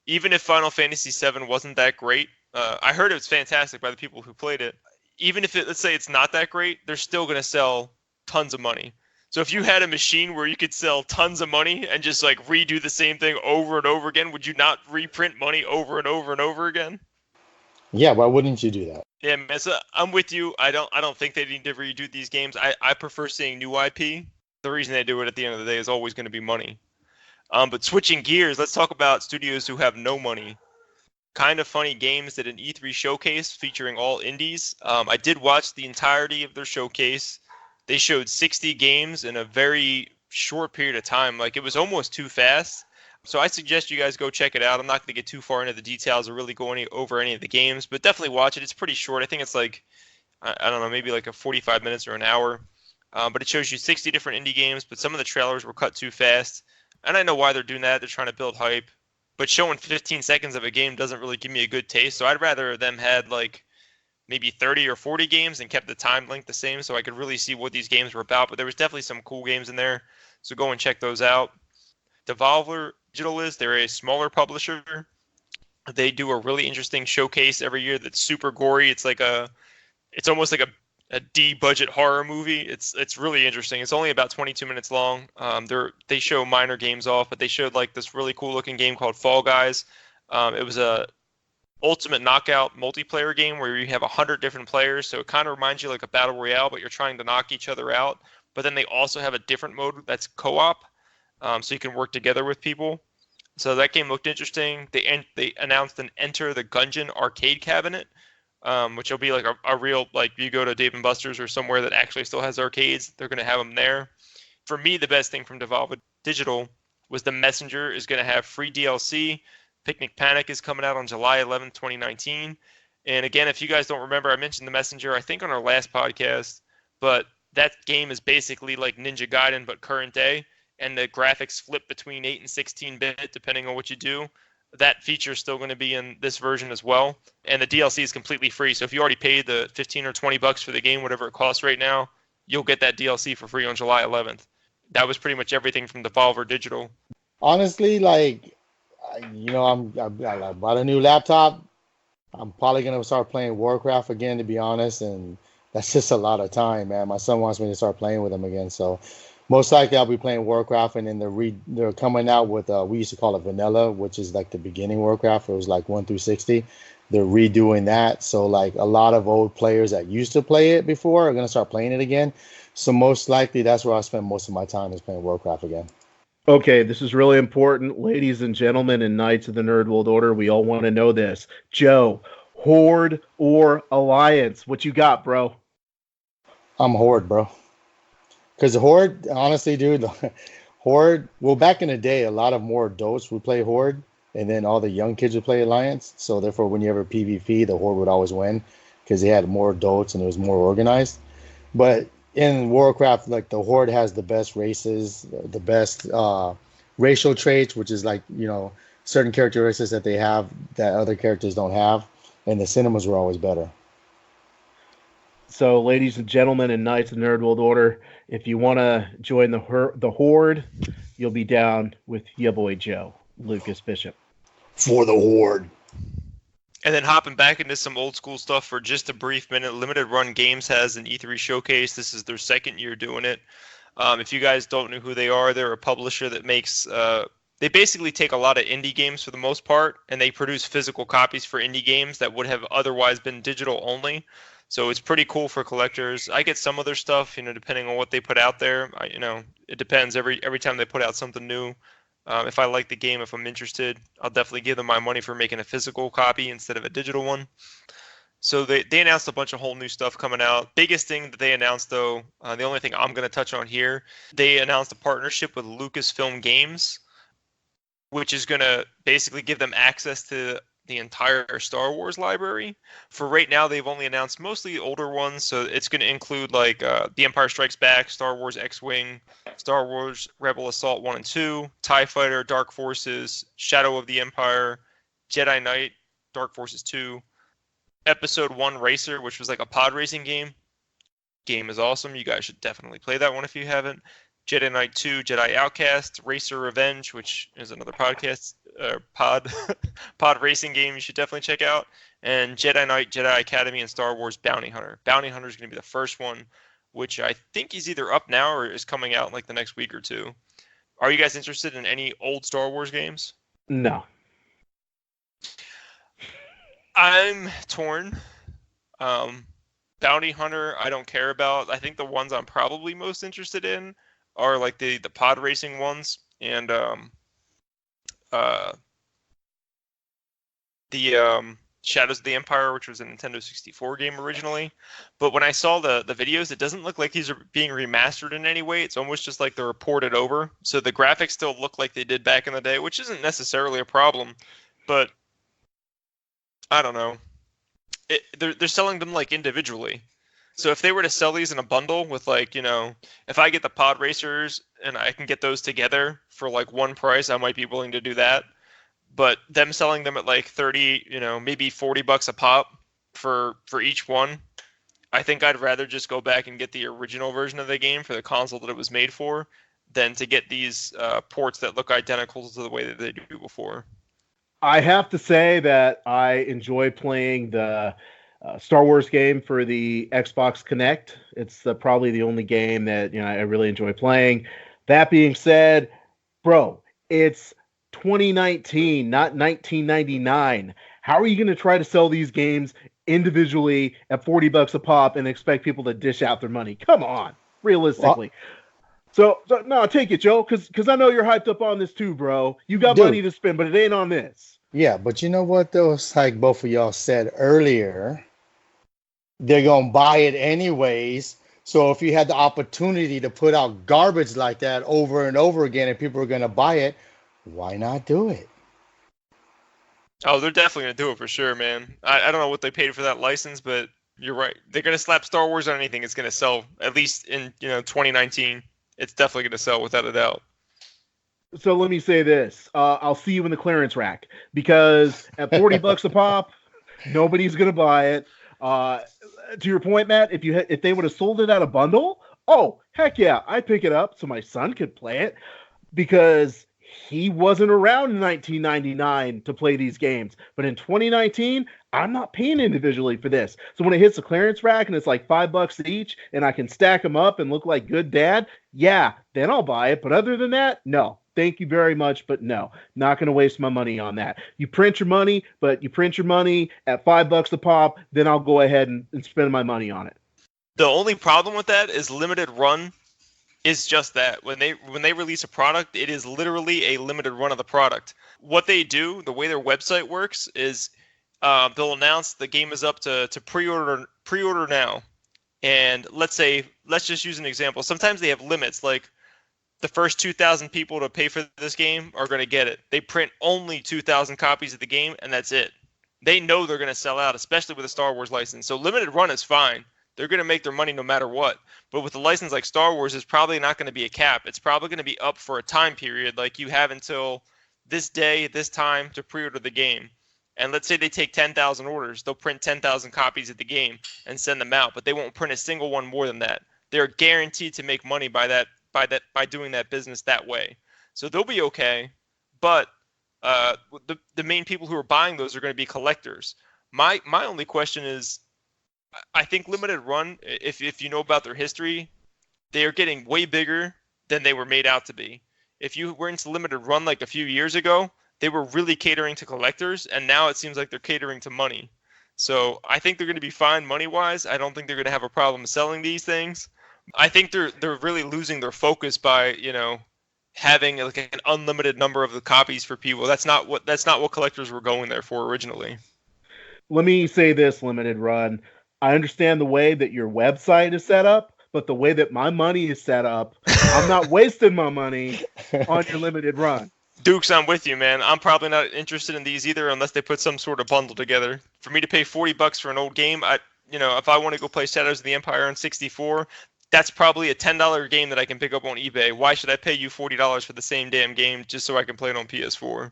Even if Final Fantasy VII wasn't that great, I heard it was fantastic by the people who played it. Even if let's say it's not that great, they're still going to sell tons of money. So if you had a machine where you could sell tons of money and just like redo the same thing over and over again, would you not reprint money over and over and over again? Yeah, why wouldn't you do that? Yeah, man, so I'm with you. I don't think they need to redo these games. I prefer seeing new IP. The reason they do it at the end of the day is always going to be money. But switching gears, let's talk about studios who have no money. Kind of Funny Games did an E3 showcase featuring all indies. I did watch the entirety of their showcase. They showed 60 games in a very short period of time. Like, it was almost too fast. So I suggest you guys go check it out. I'm not going to get too far into the details or really go over any of the games, but definitely watch it. It's pretty short. I think it's like, I don't know, maybe like a 45 minutes or an hour. But it shows you 60 different indie games, but some of the trailers were cut too fast. And I know why they're doing that. They're trying to build hype. But showing 15 seconds of a game doesn't really give me a good taste. So I'd rather them had like maybe 30 or 40 games and kept the time length the same so I could really see what these games were about. But there was definitely some cool games in there. So go and check those out. Devolver Digital they're a smaller publisher. They do a really interesting showcase every year that's super gory. It's almost like a D-budget horror movie. It's really interesting. It's only about 22 minutes long. They show minor games off, but they showed like this really cool looking game called Fall Guys. It was a ultimate knockout multiplayer game where you have 100 different players. So it kind of reminds you like a battle royale, but you're trying to knock each other out. But then they also have a different mode that's co-op, so you can work together with people. So that game looked interesting. They announced an Enter the Gungeon arcade cabinet, which will be like a real, like you go to Dave & Buster's or somewhere that actually still has arcades, they're going to have them there. For me, the best thing from Devolver Digital was The Messenger is going to have free DLC. Picnic Panic is coming out on July 11th, 2019. And again, if you guys don't remember, I mentioned The Messenger, I think on our last podcast, but that game is basically like Ninja Gaiden, but current day. And the graphics flip between 8 and 16-bit, depending on what you do. That feature is still going to be in this version as well. And the DLC is completely free. So if you already paid the 15 or 20 bucks for the game, whatever it costs right now, you'll get that DLC for free on July 11th. That was pretty much everything from Devolver Digital. Honestly, like, I bought a new laptop. I'm probably going to start playing Warcraft again, to be honest. And that's just a lot of time, man. My son wants me to start playing with him again. So most likely I'll be playing Warcraft. And then they're coming out with, we used to call it Vanilla, which is like the beginning Warcraft. It was like 1 through 60. They're redoing that. So like a lot of old players that used to play it before are going to start playing it again. So most likely that's where I'll spend most of my time, is playing Warcraft again. Okay, this is really important. Ladies and gentlemen and Knights of the Nerd World Order, we all want to know this. Joe, Horde or Alliance? What you got, bro? I'm Horde, bro. Because Horde, honestly, dude, Horde, well, back in the day, a lot of more adults would play Horde, and then all the young kids would play Alliance. So therefore, when you ever PvP, the Horde would always win because they had more adults and it was more organized. But in Warcraft, like, the Horde has the best races, the best racial traits, which is like, certain characteristics that they have that other characters don't have. And the cinemas were always better. So, ladies and gentlemen and Knights of the Nerd World Order, if you want to join the Horde, you'll be down with your boy Joe, Lucas Bishop. For the Horde. And then hopping back into some old school stuff for just a brief minute, Limited Run Games has an E3 showcase. This is their second year doing it. If you guys don't know who they are, they're a publisher that makes... they basically take a lot of indie games for the most part, and they produce physical copies for indie games that would have otherwise been digital only. So it's pretty cool for collectors. I get some of their stuff, depending on what they put out there. It depends every time they put out something new. If I like the game, if I'm interested, I'll definitely give them my money for making a physical copy instead of a digital one. So they announced a bunch of whole new stuff coming out. Biggest thing that they announced, though, the only thing I'm going to touch on here, they announced a partnership with Lucasfilm Games, which is going to basically give them access to the entire Star Wars library. For right now, they've only announced mostly older ones, so it's going to include like The Empire Strikes Back, Star Wars X-Wing, Star Wars Rebel Assault 1 and 2, TIE Fighter, Dark Forces, Shadow of the Empire, Jedi Knight, Dark Forces 2, Episode 1 Racer, which was like a pod racing game. Game is awesome. You guys should definitely play that one if you haven't. Jedi Knight 2, Jedi Outcast, Racer Revenge, which is another pod racing game you should definitely check out, and Jedi Knight, Jedi Academy, and Star Wars Bounty Hunter. Bounty Hunter is going to be the first one, which I think is either up now or is coming out in like the next week or two. Are you guys interested in any old Star Wars games? No. I'm torn. Bounty Hunter, I don't care about. I think the ones I'm probably most interested in are like the pod racing ones, and the Shadows of the Empire, which was a Nintendo 64 game originally. But when I saw the videos, it doesn't look like these are being remastered in any way. It's almost just like they're ported over. So the graphics still look like they did back in the day, which isn't necessarily a problem. But I don't know. They're selling them like individually. So if they were to sell these in a bundle with like, if I get the pod racers and I can get those together for like one price, I might be willing to do that. But them selling them at like 30, maybe $40 a pop for each one, I think I'd rather just go back and get the original version of the game for the console that it was made for than to get these ports that look identical to the way that they do before. I have to say that I enjoy playing the Star Wars game for the Xbox Connect. It's probably the only game that I really enjoy playing. That being said, bro, it's 2019, not 1999. How are you going to try to sell these games individually at $40 a pop and expect people to dish out their money? Come on, realistically. So no, take it, Joe, because I know you're hyped up on this too, bro. You got money to spend, but it ain't on this. Yeah, but you know what, though? It's like both of y'all said earlier. they're going to buy it anyways. So if you had the opportunity to put out garbage like that over and over again and people are going to buy it, why not do it? Oh, they're definitely going to do it for sure, man. I don't know what they paid for that license, but you're right. They're going to slap Star Wars on anything. It's going to sell, at least in 2019. It's definitely going to sell without a doubt. So let me say this. I'll see you in the clearance rack, because at $40 a pop, nobody's going to buy it. To your point, Matt, if they would have sold it at a bundle, oh, heck yeah, I'd pick it up so my son could play it, because he wasn't around in 1999 to play these games. But in 2019, I'm not paying individually for this. So when it hits the clearance rack and it's like $5 each and I can stack them up and look like good dad, yeah, then I'll buy it. But other than that, no. Thank you very much, but no. Not going to waste my money on that. You print your money, but you print your money at $5 a pop, then I'll go ahead and spend my money on it. The only problem with that is limited run is just that. When they release a product, it is literally a limited run of the product. What they do, the way their website works, is they'll announce the game is up to pre-order now. And let's just use an example. Sometimes they have limits, like the first 2,000 people to pay for this game are going to get it. They print only 2,000 copies of the game, and that's it. They know they're going to sell out, especially with a Star Wars license. So limited run is fine. They're going to make their money no matter what. But with a license like Star Wars, it's probably not going to be a cap. It's probably going to be up for a time period. Like, you have until this day, this time to pre-order the game. And let's say they take 10,000 orders. They'll print 10,000 copies of the game and send them out. But they won't print a single one more than that. They're guaranteed to make money by doing that business that way. So they'll be okay. But the main people who are buying those are going to be collectors. My only question is, I think limited run, if you know about their history, they are getting way bigger than they were made out to be. If you were into limited run like a few years ago, they were really catering to collectors, and now it seems like they're catering to money. So I think they're going to be fine money-wise. I don't think they're going to have a problem selling these things. I think they're really losing their focus by, having like an unlimited number of the copies for people. That's not what collectors were going there for originally. Let me say this, limited run. I understand the way that your website is set up, but the way that my money is set up, I'm not wasting my money on your limited run. Dukes, I'm with you, man. I'm probably not interested in these either unless they put some sort of bundle together. For me to pay $40 for an old game, if I want to go play Shadows of the Empire on 64, that's probably a $10 game that I can pick up on eBay. Why should I pay you $40 for the same damn game just so I can play it on PS4?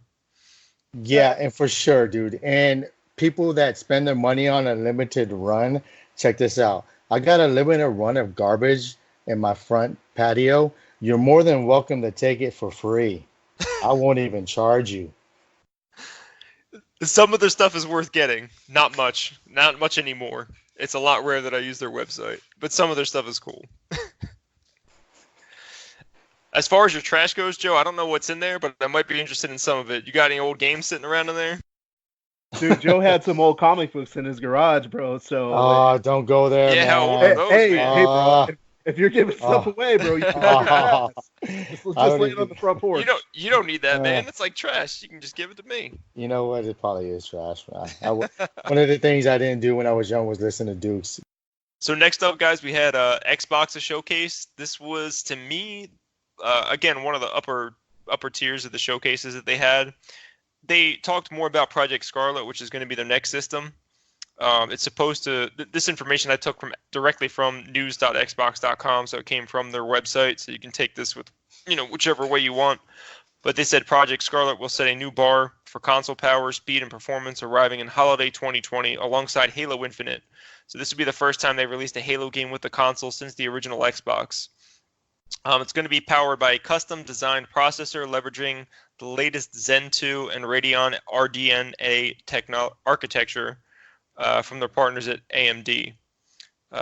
Yeah, and for sure, dude. And people that spend their money on a limited run, check this out. I got a limited run of garbage in my front patio. You're more than welcome to take it for free. I won't even charge you. Some of their stuff is worth getting. Not much anymore. It's a lot rare that I use their website, but some of their stuff is cool. As far as your trash goes, Joe, I don't know what's in there, but I might be interested in some of it. You got any old games sitting around in there? Dude, Joe had some old comic books in his garage, bro. So don't go there. Yeah, man. how old are those, hey, man? bro. If you're giving stuff away, bro, you can have your ass. Just lay it on the front porch. You don't need that, man. It's like trash. You can just give it to me. You know what? It probably is trash, man. One of the things I didn't do when I was young was listen to Dukes. So next up, guys, we had Xbox showcase. This was, to me, again, one of the upper tiers of the showcases that they had. They talked more about Project Scarlet, which is going to be their next system. It's supposed to. This information I took directly from news.xbox.com, so it came from their website. So you can take this with, whichever way you want. But they said Project Scarlet will set a new bar for console power, speed, and performance, arriving in holiday 2020 alongside Halo Infinite. So this would be the first time they released a Halo game with the console since the original Xbox. It's going to be powered by a custom-designed processor leveraging the latest Zen 2 and Radeon RDNA architecture from their partners at AMD.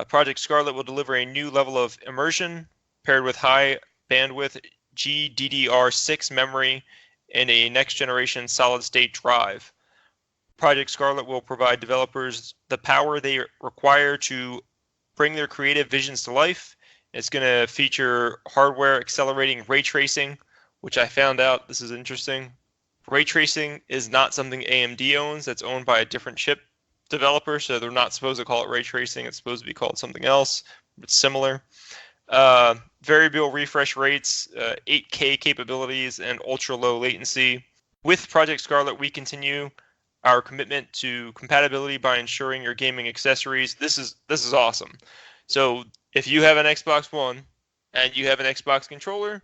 Project Scarlet will deliver a new level of immersion paired with high bandwidth GDDR6 memory and a next-generation solid-state drive. Project Scarlet will provide developers the power they require to bring their creative visions to life. It's going to feature hardware accelerating ray tracing, which I found out, this is interesting. Ray tracing is not something AMD owns. That's owned by a different chip developer, so they're not supposed to call it ray tracing. It's supposed to be called something else. It's similar. Variable refresh rates, 8K capabilities, and ultra low latency. With Project Scarlet, we continue our commitment to compatibility by ensuring your gaming accessories. This is awesome. So if you have an Xbox One and you have an Xbox controller,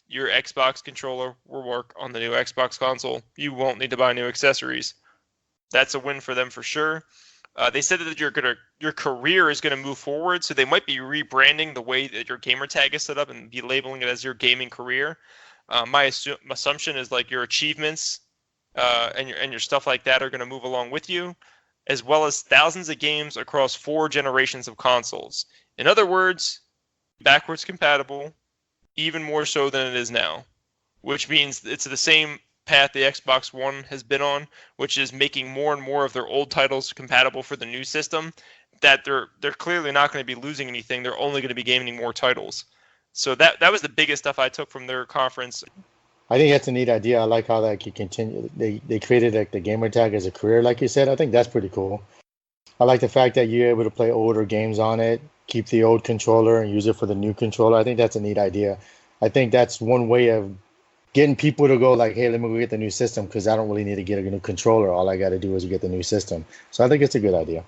your Xbox controller will work on the new Xbox console. You won't need to buy new accessories. That's a win for them for sure. They said that your career is gonna move forward, so they might be rebranding the way that your gamer tag is set up and be labeling it as your gaming career. My assumption is like your achievements and your stuff like that are gonna move along with you, as well as thousands of games across 4 generations of consoles. In other words, backwards compatible, even more so than it is now, which means it's the same path the Xbox One has been on, which is making more and more of their old titles compatible for the new system. That they're clearly not going to be losing anything. They're only going to be gaining more titles. So that was the biggest stuff I took from their conference. I think that's a neat idea. I like how that can continue. They created like the gamer tag as a career, like you said. I think that's pretty cool. I like the fact that you're able to play older games on it, keep the old controller and use it for the new controller. I think that's a neat idea. I think that's one way of getting people to go like, hey, let me go get the new system because I don't really need to get a new controller. All I got to do is get the new system. So I think it's a good idea.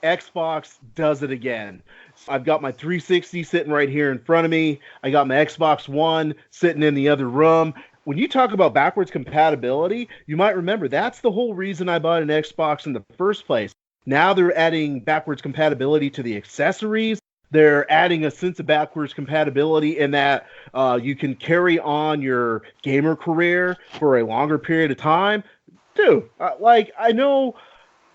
Xbox does it again. I've got my 360 sitting right here in front of me. I got my Xbox One sitting in the other room. When you talk about backwards compatibility, you might remember that's the whole reason I bought an Xbox in the first place. Now they're adding backwards compatibility to the accessories. They're adding a sense of backwards compatibility in that you can carry on your gamer career for a longer period of time. Dude, I know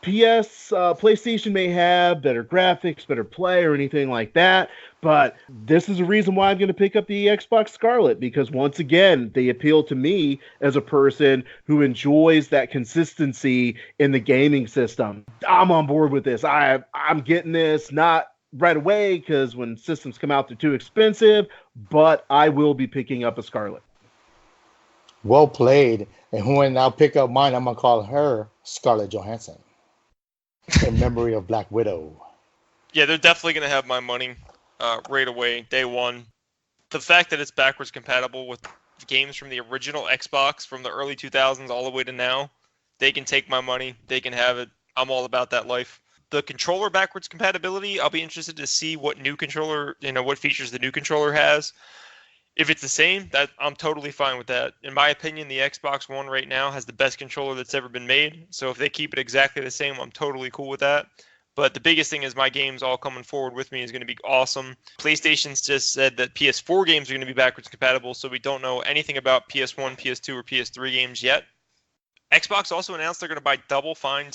PlayStation may have better graphics, better play, or anything like that, but this is a reason why I'm going to pick up the Xbox Scarlet, because once again, they appeal to me as a person who enjoys that consistency in the gaming system. I'm on board with this. I'm getting this, not right away, because when systems come out, they're too expensive, but I will be picking up a Scarlet. Well played. And when I'll pick up mine, I'm going to call her Scarlett Johansson in memory of Black Widow. Yeah, they're definitely going to have my money right away, day one. The fact that it's backwards compatible with games from the original Xbox from the early 2000s all the way to now, they can take my money. They can have it. I'm all about that life. The controller backwards compatibility, I'll be interested to see what new controller, what features the new controller has. If it's the same, that I'm totally fine with that. In my opinion, the Xbox One right now has the best controller that's ever been made. So if they keep it exactly the same, I'm totally cool with that. But the biggest thing is my games all coming forward with me is going to be awesome. PlayStation's just said that PS4 games are going to be backwards compatible, so we don't know anything about PS1, PS2, or PS3 games yet. Xbox also announced they're going to buy Double Fine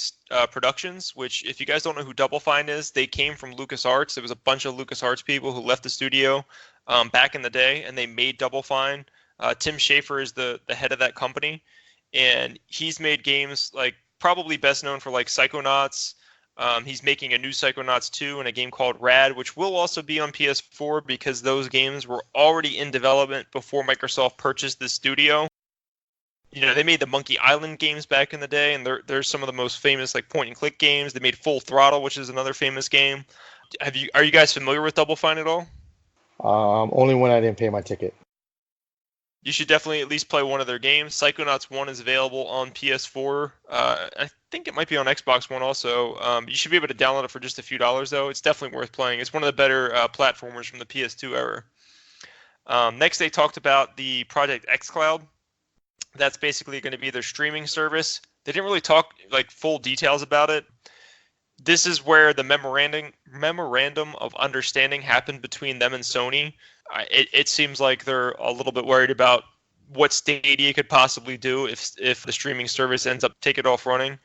Productions, which, if you guys don't know who Double Fine is, they came from LucasArts. There was a bunch of LucasArts people who left the studio back in the day, and they made Double Fine. Tim Schafer is the head of that company, and he's made games like probably best known for like Psychonauts. He's making a new Psychonauts 2 and a game called Rad, which will also be on PS4 because those games were already in development before Microsoft purchased the studio. They made the Monkey Island games back in the day, and they're some of the most famous like point-and-click games. They made Full Throttle, which is another famous game. Are you guys familiar with Double Fine at all? Only when I didn't pay my ticket. You should definitely at least play one of their games. Psychonauts 1 is available on PS4. I think it might be on Xbox One also. You should be able to download it for just a few dollars, though. It's definitely worth playing. It's one of the better platformers from the PS2 era. Next, they talked about the Project xCloud. That's basically going to be their streaming service. They didn't really talk like full details about it. This is where the memorandum of understanding happened between them and Sony. It seems like they're a little bit worried about what Stadia could possibly do if the streaming service ends up taking it off running.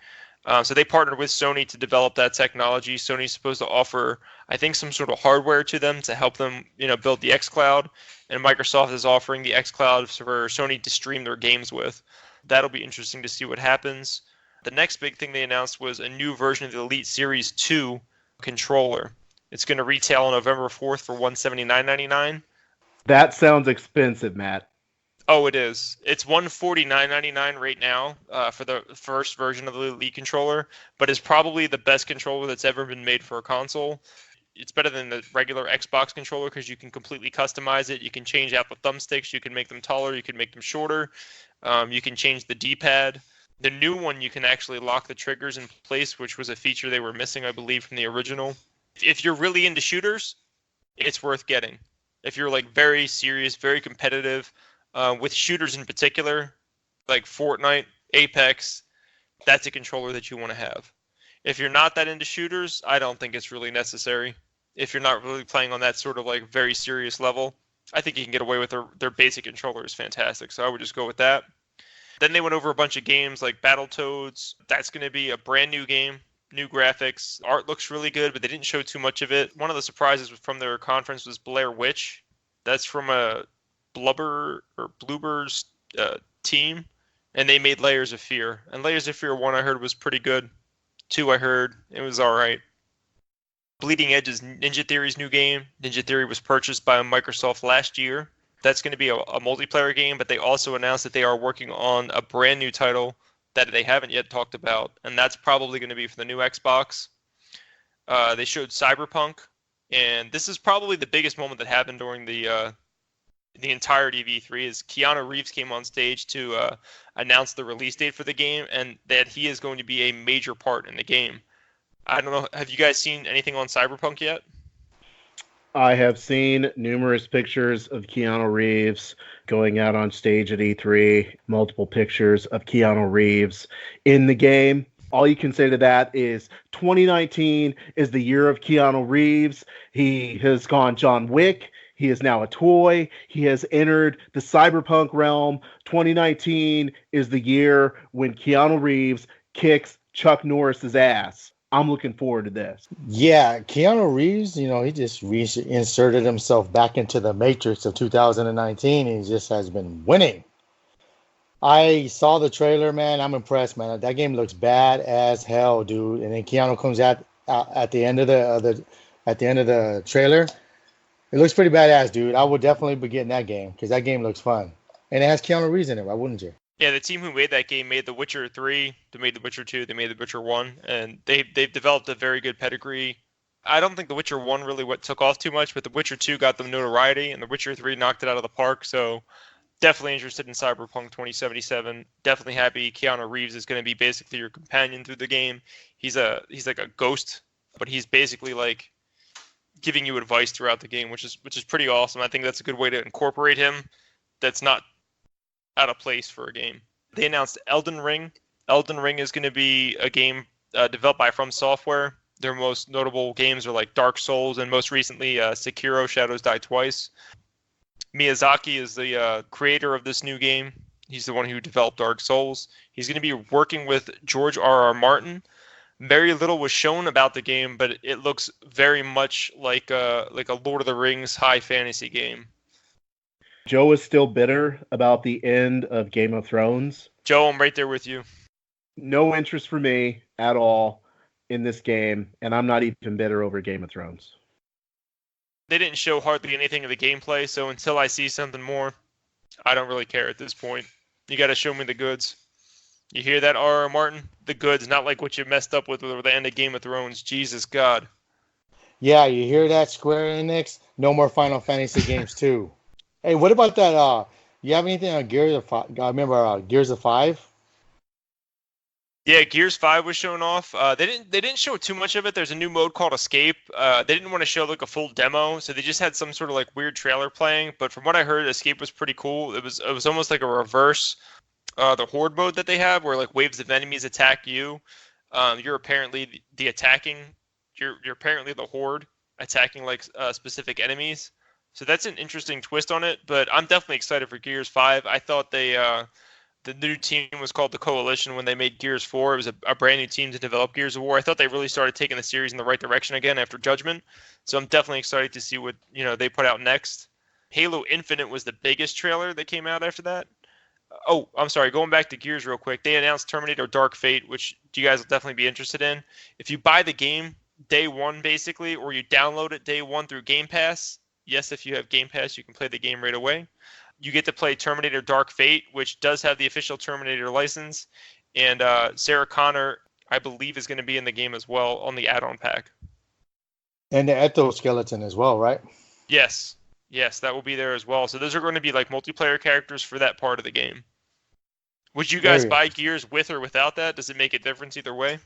So they partnered with Sony to develop that technology. Sony's supposed to offer, I think, some sort of hardware to them to help them, build the xCloud. And Microsoft is offering the xCloud for Sony to stream their games with. That'll be interesting to see what happens. The next big thing they announced was a new version of the Elite Series 2 controller. It's going to retail on November 4th for $179.99. That sounds expensive, Matt. Oh, it is. It's $149.99 right now for the first version of the Elite controller, but it's probably the best controller that's ever been made for a console. It's better than the regular Xbox controller because you can completely customize it. You can change out the thumbsticks. You can make them taller. You can make them shorter. You can change the D-pad. The new one, you can actually lock the triggers in place, which was a feature they were missing, I believe, from the original. If you're really into shooters, it's worth getting. If you're like very serious, very competitive, with shooters in particular, like Fortnite, Apex, that's a controller that you want to have. If you're not that into shooters, I don't think it's really necessary. If you're not really playing on that sort of like very serious level, I think you can get away with their basic controller is fantastic. So I would just go with that. Then they went over a bunch of games like Battletoads. That's going to be a brand new game, new graphics. Art looks really good, but they didn't show too much of it. One of the surprises from their conference was Blair Witch. That's from a Bloober's team, and they made Layers of Fear. And Layers of Fear 1 I heard was pretty good. 2 I heard it was all right. Bleeding Edge is Ninja Theory's new game. Ninja Theory was purchased by Microsoft last year. That's going to be a multiplayer game, but they also announced that they are working on a brand new title that they haven't yet talked about, and that's probably going to be for the new Xbox. They showed Cyberpunk, and this is probably the biggest moment that happened during the entirety of E3 is Keanu Reeves came on stage to announce the release date for the game and that he is going to be a major part in the game. I don't know. Have you guys seen anything on Cyberpunk yet? I have seen numerous pictures of Keanu Reeves going out on stage at E3, multiple pictures of Keanu Reeves in the game. All you can say to that is 2019 is the year of Keanu Reeves. He has gone John Wick. He is now a toy. He has entered the cyberpunk realm. 2019 is the year when Keanu Reeves kicks Chuck Norris's ass. I'm looking forward to this. Yeah, Keanu Reeves, he just reinserted himself back into the Matrix of 2019. He just has been winning. I saw the trailer, man. I'm impressed, man. That game looks bad as hell, dude. And then Keanu comes out at the end of the trailer. It looks pretty badass, dude. I would definitely be getting that game because that game looks fun. And it has Keanu Reeves in it. Why wouldn't you? Yeah, the team who made that game made The Witcher 3, they made The Witcher 2, they made The Witcher 1, and they've developed a very good pedigree. I don't think The Witcher 1 really took off too much, but The Witcher 2 got them notoriety, and The Witcher 3 knocked it out of the park, so definitely interested in Cyberpunk 2077. Definitely happy Keanu Reeves is going to be basically your companion through the game. He's like a ghost, but he's basically like giving you advice throughout the game, which is pretty awesome. I think that's a good way to incorporate him. That's not out of place for a game. They announced Elden Ring. Elden Ring is going to be a game developed by From Software. Their most notable games are like Dark Souls and most recently Sekiro: Shadows Die Twice. Miyazaki is the creator of this new game. He's the one who developed Dark Souls. He's going to be working with George R.R. Martin. Very little was shown about the game, but it looks very much like a Lord of the Rings high fantasy game. Joe is still bitter about the end of Game of Thrones. Joe, I'm right there with you. No interest for me at all in this game, and I'm not even bitter over Game of Thrones. They didn't show hardly anything of the gameplay, so until I see something more, I don't really care at this point. You got to show me the goods. You hear that, R.R. Martin? The goods, not like what you messed up with the end of Game of Thrones. Jesus God. Yeah, you hear that, Square Enix? No more Final Fantasy games too. Hey, what about that? You have anything on Gears of 5? I remember Gears of 5? Yeah, Gears 5 was shown off. They didn't show too much of it. There's a new mode called Escape. They didn't want to show like a full demo, so they just had some sort of like weird trailer playing. But from what I heard, Escape was pretty cool. It was almost like a reverse the Horde mode that they have, where like waves of enemies attack you. You're apparently the attacking. You're apparently the Horde attacking like specific enemies. So that's an interesting twist on it. But I'm definitely excited for Gears 5. I thought the new team was called the Coalition when they made Gears 4. It was a brand new team to develop Gears of War. I thought they really started taking the series in the right direction again after Judgment. So I'm definitely excited to see what they put out next. Halo Infinite was the biggest trailer that came out after that. Oh, I'm sorry. Going back to Gears real quick. They announced Terminator Dark Fate, which you guys will definitely be interested in. If you buy the game day one, basically, or you download it day one through Game Pass, yes, if you have Game Pass, you can play the game right away. you get to play Terminator Dark Fate, which does have the official Terminator license. And Sarah Connor, I believe, is going to be in the game as well on the add-on pack. And the exoskeleton as well, right? Yes, that will be there as well. So those are going to be like multiplayer characters for that part of the game. Would you guys buy Gears with or without that? Does it make a difference either way?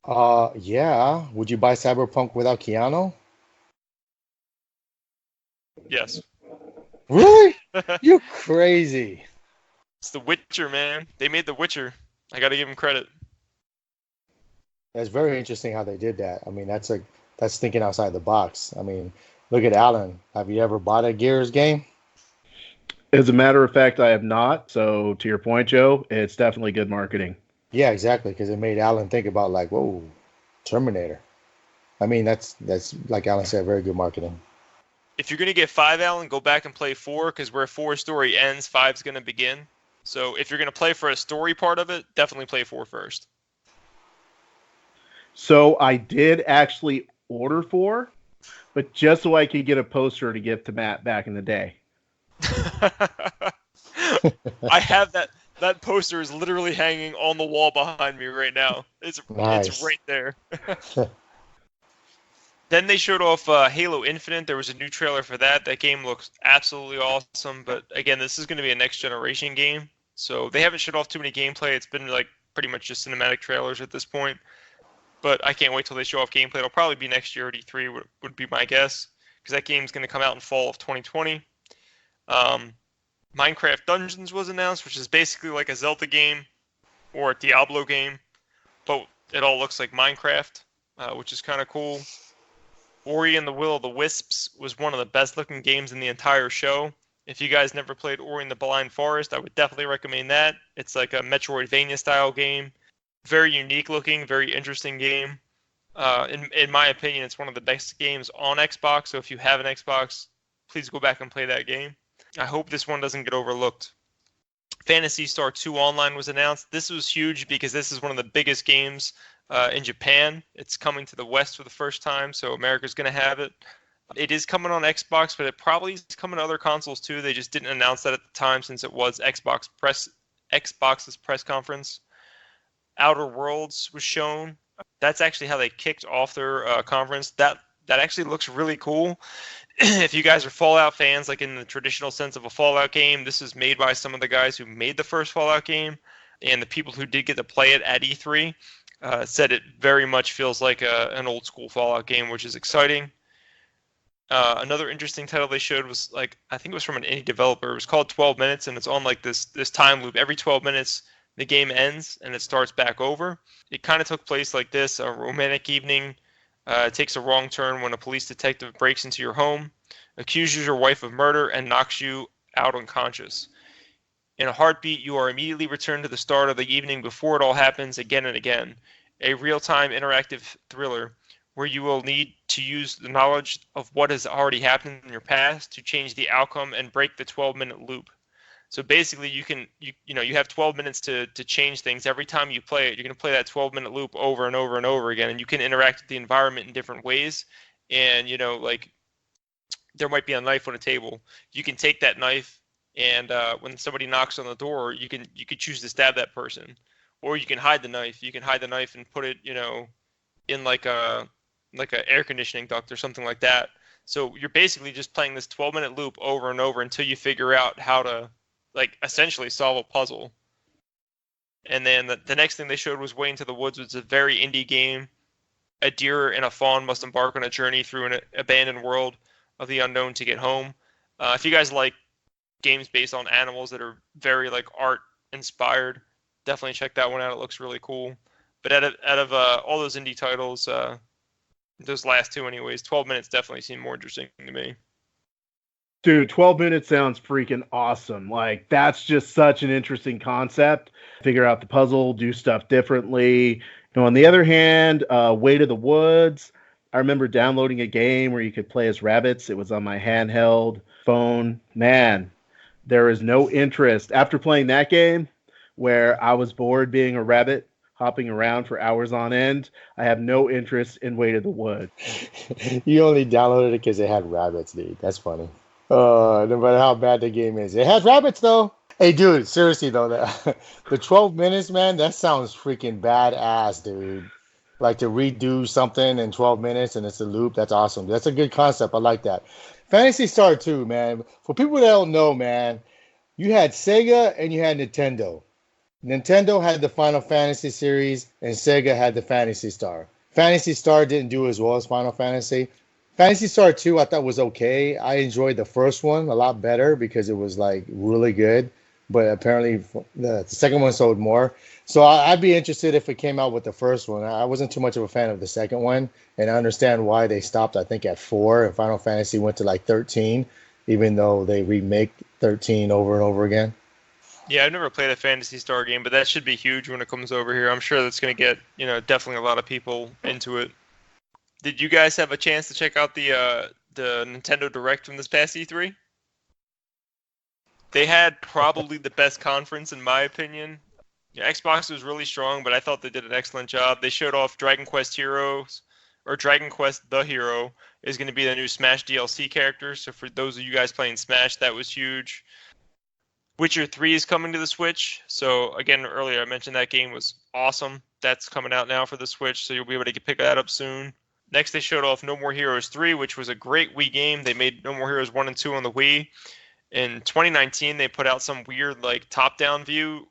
Yeah. Would you buy Cyberpunk without Keanu? Yes. Really? You're crazy. It's The Witcher, man. They made The Witcher. I got to give them credit. That's very interesting how they did that. I mean, that's thinking outside the box. I mean, look at Alan. Have you ever bought a Gears game? As a matter of fact, I have not. So to your point, Joe, it's definitely good marketing. Yeah, exactly, because it made Alan think about like, whoa, Terminator. I mean, that's like Alan said, very good marketing. If you're going to get 5, Alan, go back and play 4, because where 4's story ends, 5's going to begin. So if you're going to play for a story part of it, definitely play 4 first. So I did actually order 4, but just so I could get a poster to give to Matt back in the day. I have that. That poster is literally hanging on the wall behind me right now. It's right there. Then they showed off Halo Infinite. There was a new trailer for that. That game looks absolutely awesome. But again, this is going to be a next generation game. So they haven't showed off too many gameplay. It's been like pretty much just cinematic trailers at this point. But I can't wait till they show off gameplay. It'll probably be next year at E3 would be my guess. Because that game's going to come out in fall of 2020. Minecraft Dungeons was announced, which is basically like a Zelda game or a Diablo game. But it all looks like Minecraft, which is kind of cool. Ori and the Will of the Wisps was one of the best looking games in the entire show. If you guys never played Ori and the Blind Forest, I would definitely recommend that. It's like a Metroidvania style game. Very unique looking, very interesting game. In my opinion, it's one of the best games on Xbox. So if you have an Xbox, please go back and play that game. I hope this one doesn't get overlooked. Phantasy Star 2 Online was announced. This was huge because this is one of the biggest games in Japan. It's coming to the West for the first time, so America's going to have it. It is coming on Xbox, but it probably is coming to other consoles too. They just didn't announce that at the time since it was Xbox's press conference. Outer Worlds was shown. That's actually how they kicked off their conference. That actually looks really cool. If you guys are Fallout fans, like in the traditional sense of a Fallout game, this is made by some of the guys who made the first Fallout game, and the people who did get to play it at E3 said it very much feels like an old school Fallout game, which is exciting. Another interesting title they showed was like, I think it was from an indie developer. It was called 12 Minutes, and it's on like this time loop. Every 12 minutes, the game ends and it starts back over. It kind of took place like this: a romantic evening takes a wrong turn when a police detective breaks into your home, accuses your wife of murder, and knocks you out unconscious. In a heartbeat, you are immediately returned to the start of the evening before it all happens again and again. A real-time interactive thriller where you will need to use the knowledge of what has already happened in your past to change the outcome and break the 12-minute loop. So basically, you have 12 minutes to change things. Every time you play it, you're going to play that 12-minute loop over and over and over again, and you can interact with the environment in different ways. And like there might be a knife on a table. You can take that knife, and when somebody knocks on the door, you could choose to stab that person, or you can hide the knife. You can hide the knife and put it in like a air conditioning duct or something like that. So you're basically just playing this 12-minute loop over and over until you figure out how to essentially solve a puzzle. And then the next thing they showed was Way Into the Woods, which is a very indie game. A deer and a fawn must embark on a journey through an abandoned world of the unknown to get home. If you guys like games based on animals that are very art inspired, definitely check that one out. It looks really cool. But out of all those indie titles, those last two anyways, 12 minutes definitely seem more interesting to me. Dude, 12 minutes sounds freaking awesome. That's just such an interesting concept. Figure out the puzzle, do stuff differently. On the other hand, Way to the Woods, I remember downloading a game where you could play as rabbits. It was on my handheld phone. Man, there is no interest. After playing that game, where I was bored being a rabbit, hopping around for hours on end, I have no interest in Way to the Woods. You only downloaded it because it had rabbits, dude. That's funny. No matter how bad the game is. It has rabbits, though. Hey, dude, seriously, though, the 12 minutes, man, that sounds freaking badass, dude. Like to redo something in 12 minutes and it's a loop, that's awesome. That's a good concept. I like that. Fantasy Star 2, man. For people that don't know, man, you had Sega and you had Nintendo. Nintendo had the Final Fantasy series, and Sega had the Fantasy Star. Fantasy Star didn't do as well as Final Fantasy. Fantasy Star 2, I thought was okay. I enjoyed the first one a lot better because it was like really good, but apparently the second one sold more. So I'd be interested if it came out with the first one. I wasn't too much of a fan of the second one, and I understand why they stopped, I think, at 4, and Final Fantasy went to like 13, even though they remake 13 over and over again. Yeah, I've never played a Phantasy Star game, but that should be huge when it comes over here. I'm sure that's going to get, definitely a lot of people into it. Did you guys have a chance to check out the Nintendo Direct from this past E3? They had probably the best conference, in my opinion. Xbox was really strong, but I thought they did an excellent job. They showed off Dragon Quest Heroes, or Dragon Quest The Hero is going to be the new Smash DLC character. So for those of you guys playing Smash, that was huge. Witcher 3 is coming to the Switch. So again, earlier I mentioned that game was awesome. That's coming out now for the Switch, so you'll be able to pick that up soon. Next, they showed off No More Heroes 3, which was a great Wii game. They made No More Heroes 1 and 2 on the Wii. In 2019, they put out some weird top-down view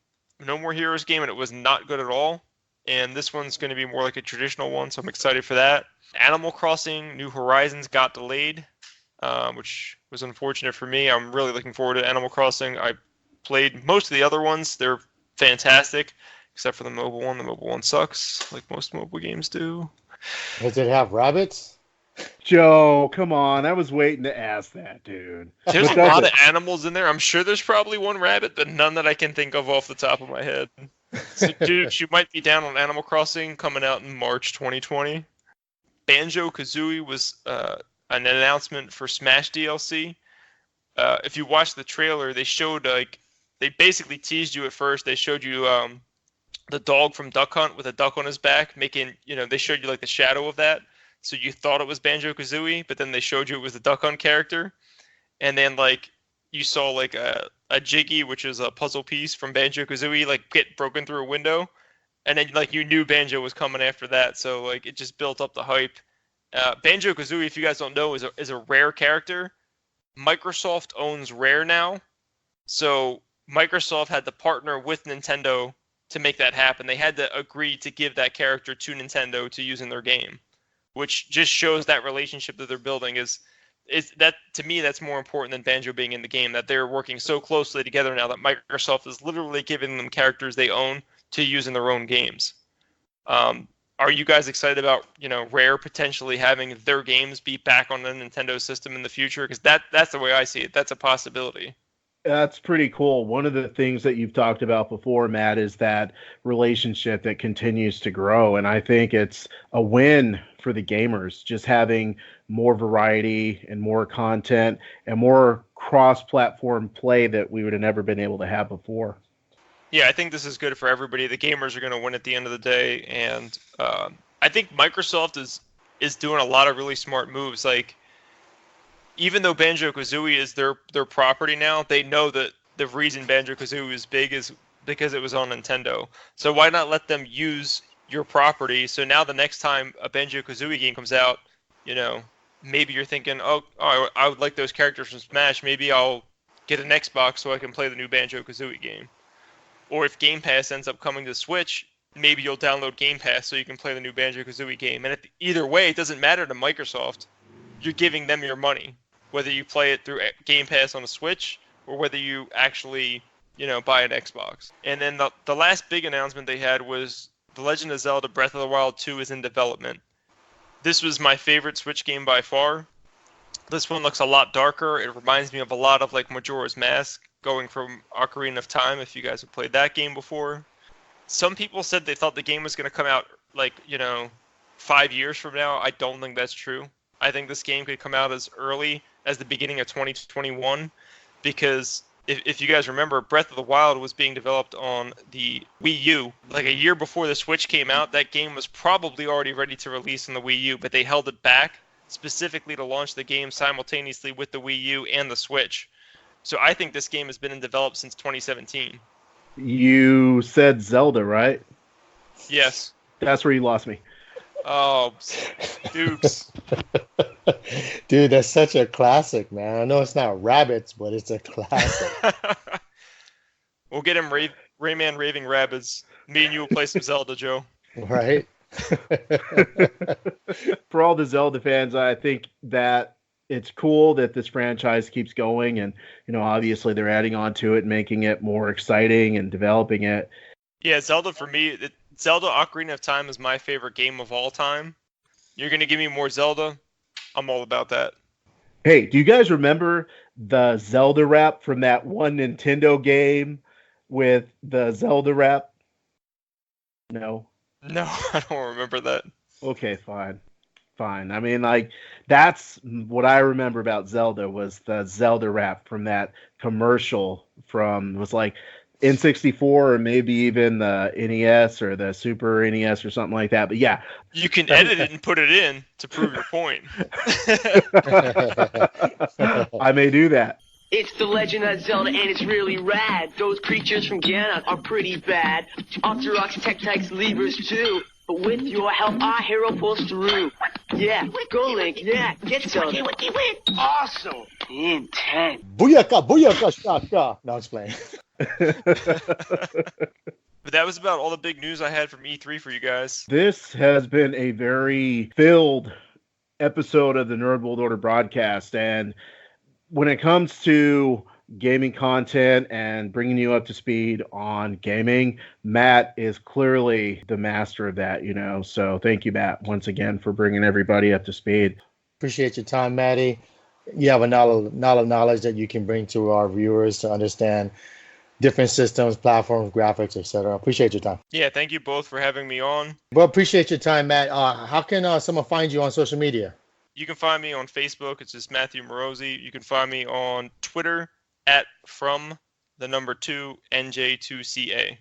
No More Heroes game, and it was not good at all. And this one's going to be more like a traditional one, so I'm excited for that. Animal Crossing New Horizons got delayed, which was unfortunate for me. I'm really looking forward to Animal Crossing. I played most of the other ones. They're fantastic, except for the mobile one. The mobile one sucks, like most mobile games do. Does it have rabbits? Joe, come on. I was waiting to ask that, dude. There's a lot of animals in there. I'm sure there's probably one rabbit, but none that I can think of off the top of my head. So, dude, you might be down on Animal Crossing coming out in March 2020. Banjo-Kazooie was an announcement for Smash DLC. If you watch the trailer, they showed they basically teased you at first. They showed you the dog from Duck Hunt with a duck on his back, making, they showed you the shadow of that. So you thought it was Banjo-Kazooie, but then they showed you it was the Duck Hunt character. And then you saw a Jiggy, which is a puzzle piece from Banjo-Kazooie, get broken through a window. And then you knew Banjo was coming after that. So it just built up the hype. Banjo-Kazooie, if you guys don't know, is a Rare character. Microsoft owns Rare now. So Microsoft had to partner with Nintendo to make that happen. They had to agree to give that character to Nintendo to use in their game, which just shows that relationship that they're building is that, to me, that's more important than Banjo being in the game, that they're working so closely together now that Microsoft is literally giving them characters they own to use in their own games. Are you guys excited about, Rare potentially having their games be back on the Nintendo system in the future? Because that's the way I see it. That's a possibility. That's pretty cool. One of the things that you've talked about before, Matt, is that relationship that continues to grow. And I think it's a win for the gamers, just having more variety and more content and more cross-platform play that we would have never been able to have before. Yeah, I think this is good for everybody. The gamers are going to win at the end of the day. And I think Microsoft is doing a lot of really smart moves. Even though Banjo-Kazooie is their property now, they know that the reason Banjo-Kazooie is big is because it was on Nintendo. So why not let them use your property? So now the next time a Banjo-Kazooie game comes out, maybe you're thinking, I would like those characters from Smash. Maybe I'll get an Xbox so I can play the new Banjo-Kazooie game. Or if Game Pass ends up coming to Switch, maybe you'll download Game Pass so you can play the new Banjo-Kazooie game. And either way, it doesn't matter to Microsoft. You're giving them your money, whether you play it through Game Pass on a Switch or whether you actually, buy an Xbox. And then the last big announcement they had was The Legend of Zelda Breath of the Wild 2 is in development. This was my favorite Switch game by far. This one looks a lot darker. It reminds me of a lot of Majora's Mask, going from Ocarina of Time, if you guys have played that game before. Some people said they thought the game was going to come out 5 years from now. I don't think that's true. I think this game could come out as early as the beginning of 2021, because if you guys remember, Breath of the Wild was being developed on the Wii U. A year before the Switch came out, that game was probably already ready to release on the Wii U, but they held it back specifically to launch the game simultaneously with the Wii U and the Switch. So I think this game has been in development since 2017. You said Zelda, right? Yes. That's where you lost me. Oh, Dukes. Dude, that's such a classic, man. I know it's not rabbits, but it's a classic. We'll get him Rayman Raving Rabbids. Me and you will play some Zelda, Joe. Right? For all the Zelda fans, I think that it's cool that this franchise keeps going, and obviously they're adding on to it and making it more exciting and developing it. Yeah, Zelda for me, Zelda Ocarina of Time is my favorite game of all time. You're gonna give me more Zelda, I'm all about that. Hey, do you guys remember the Zelda rap from that one Nintendo game with the Zelda rap? No. No, I don't remember that. Okay, fine. I mean, that's what I remember about Zelda was the Zelda rap from that commercial it was like N64 or maybe even the NES or the Super NES or something like that. But yeah. You can edit it and put it in to prove your point. I may do that. It's the Legend of Zelda, and it's really rad. Those creatures from Ganon are pretty bad. Octoroks, Tektites, Levers too. But with your help, our hero pulls through. Yeah, go Link, yeah, get Zelda. Awesome. Intense. Booyaka, booyaka, shaka. No, I'm just playing. But that was about all the big news I had from E3 for you guys. This has been a very filled episode of the Nerd World Order broadcast, and when it comes to gaming content and bringing you up to speed on gaming, Matt is clearly the master of that, So thank you, Matt, once again for bringing everybody up to speed. Appreciate your time, Maddie. You have a knowledge that you can bring to our viewers to understand different systems, platforms, graphics, etc. Appreciate your time. Yeah, thank you both for having me on. Well, appreciate your time, Matt. How can someone find you on social media? You can find me on Facebook. It's just Matthew Marozzi. You can find me on Twitter at @2NJ2CA.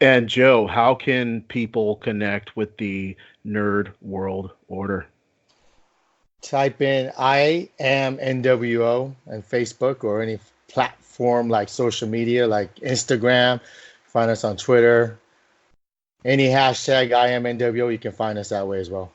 And Joe, how can people connect with the Nerd World Order? Type in iamnwo on Facebook or any platform like social media like Instagram. Find us on Twitter. Any hashtag iamnwo, you can find us that way as well.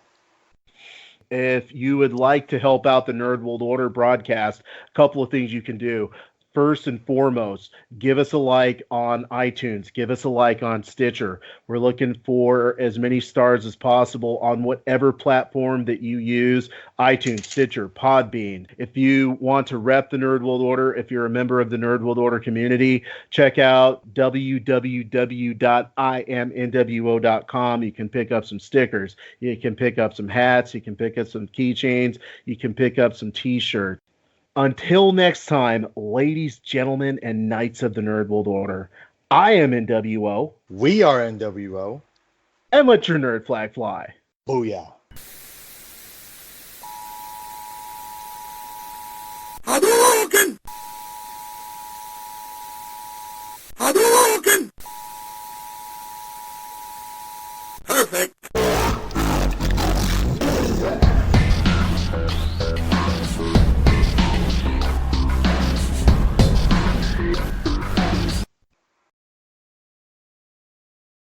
If you would like to help out the Nerd World Order broadcast, a couple of things you can do. First and foremost, give us a like on iTunes. Give us a like on Stitcher. We're looking for as many stars as possible on whatever platform that you use. iTunes, Stitcher, Podbean. If you want to rep the Nerd World Order, if you're a member of the Nerd World Order community, check out www.iamnwo.com. You can pick up some stickers. You can pick up some hats. You can pick up some keychains. You can pick up some t-shirts. Until next time, ladies, gentlemen, and knights of the Nerd World Order, I am NWO. We are NWO. And let your nerd flag fly. Booyah. Hadouken!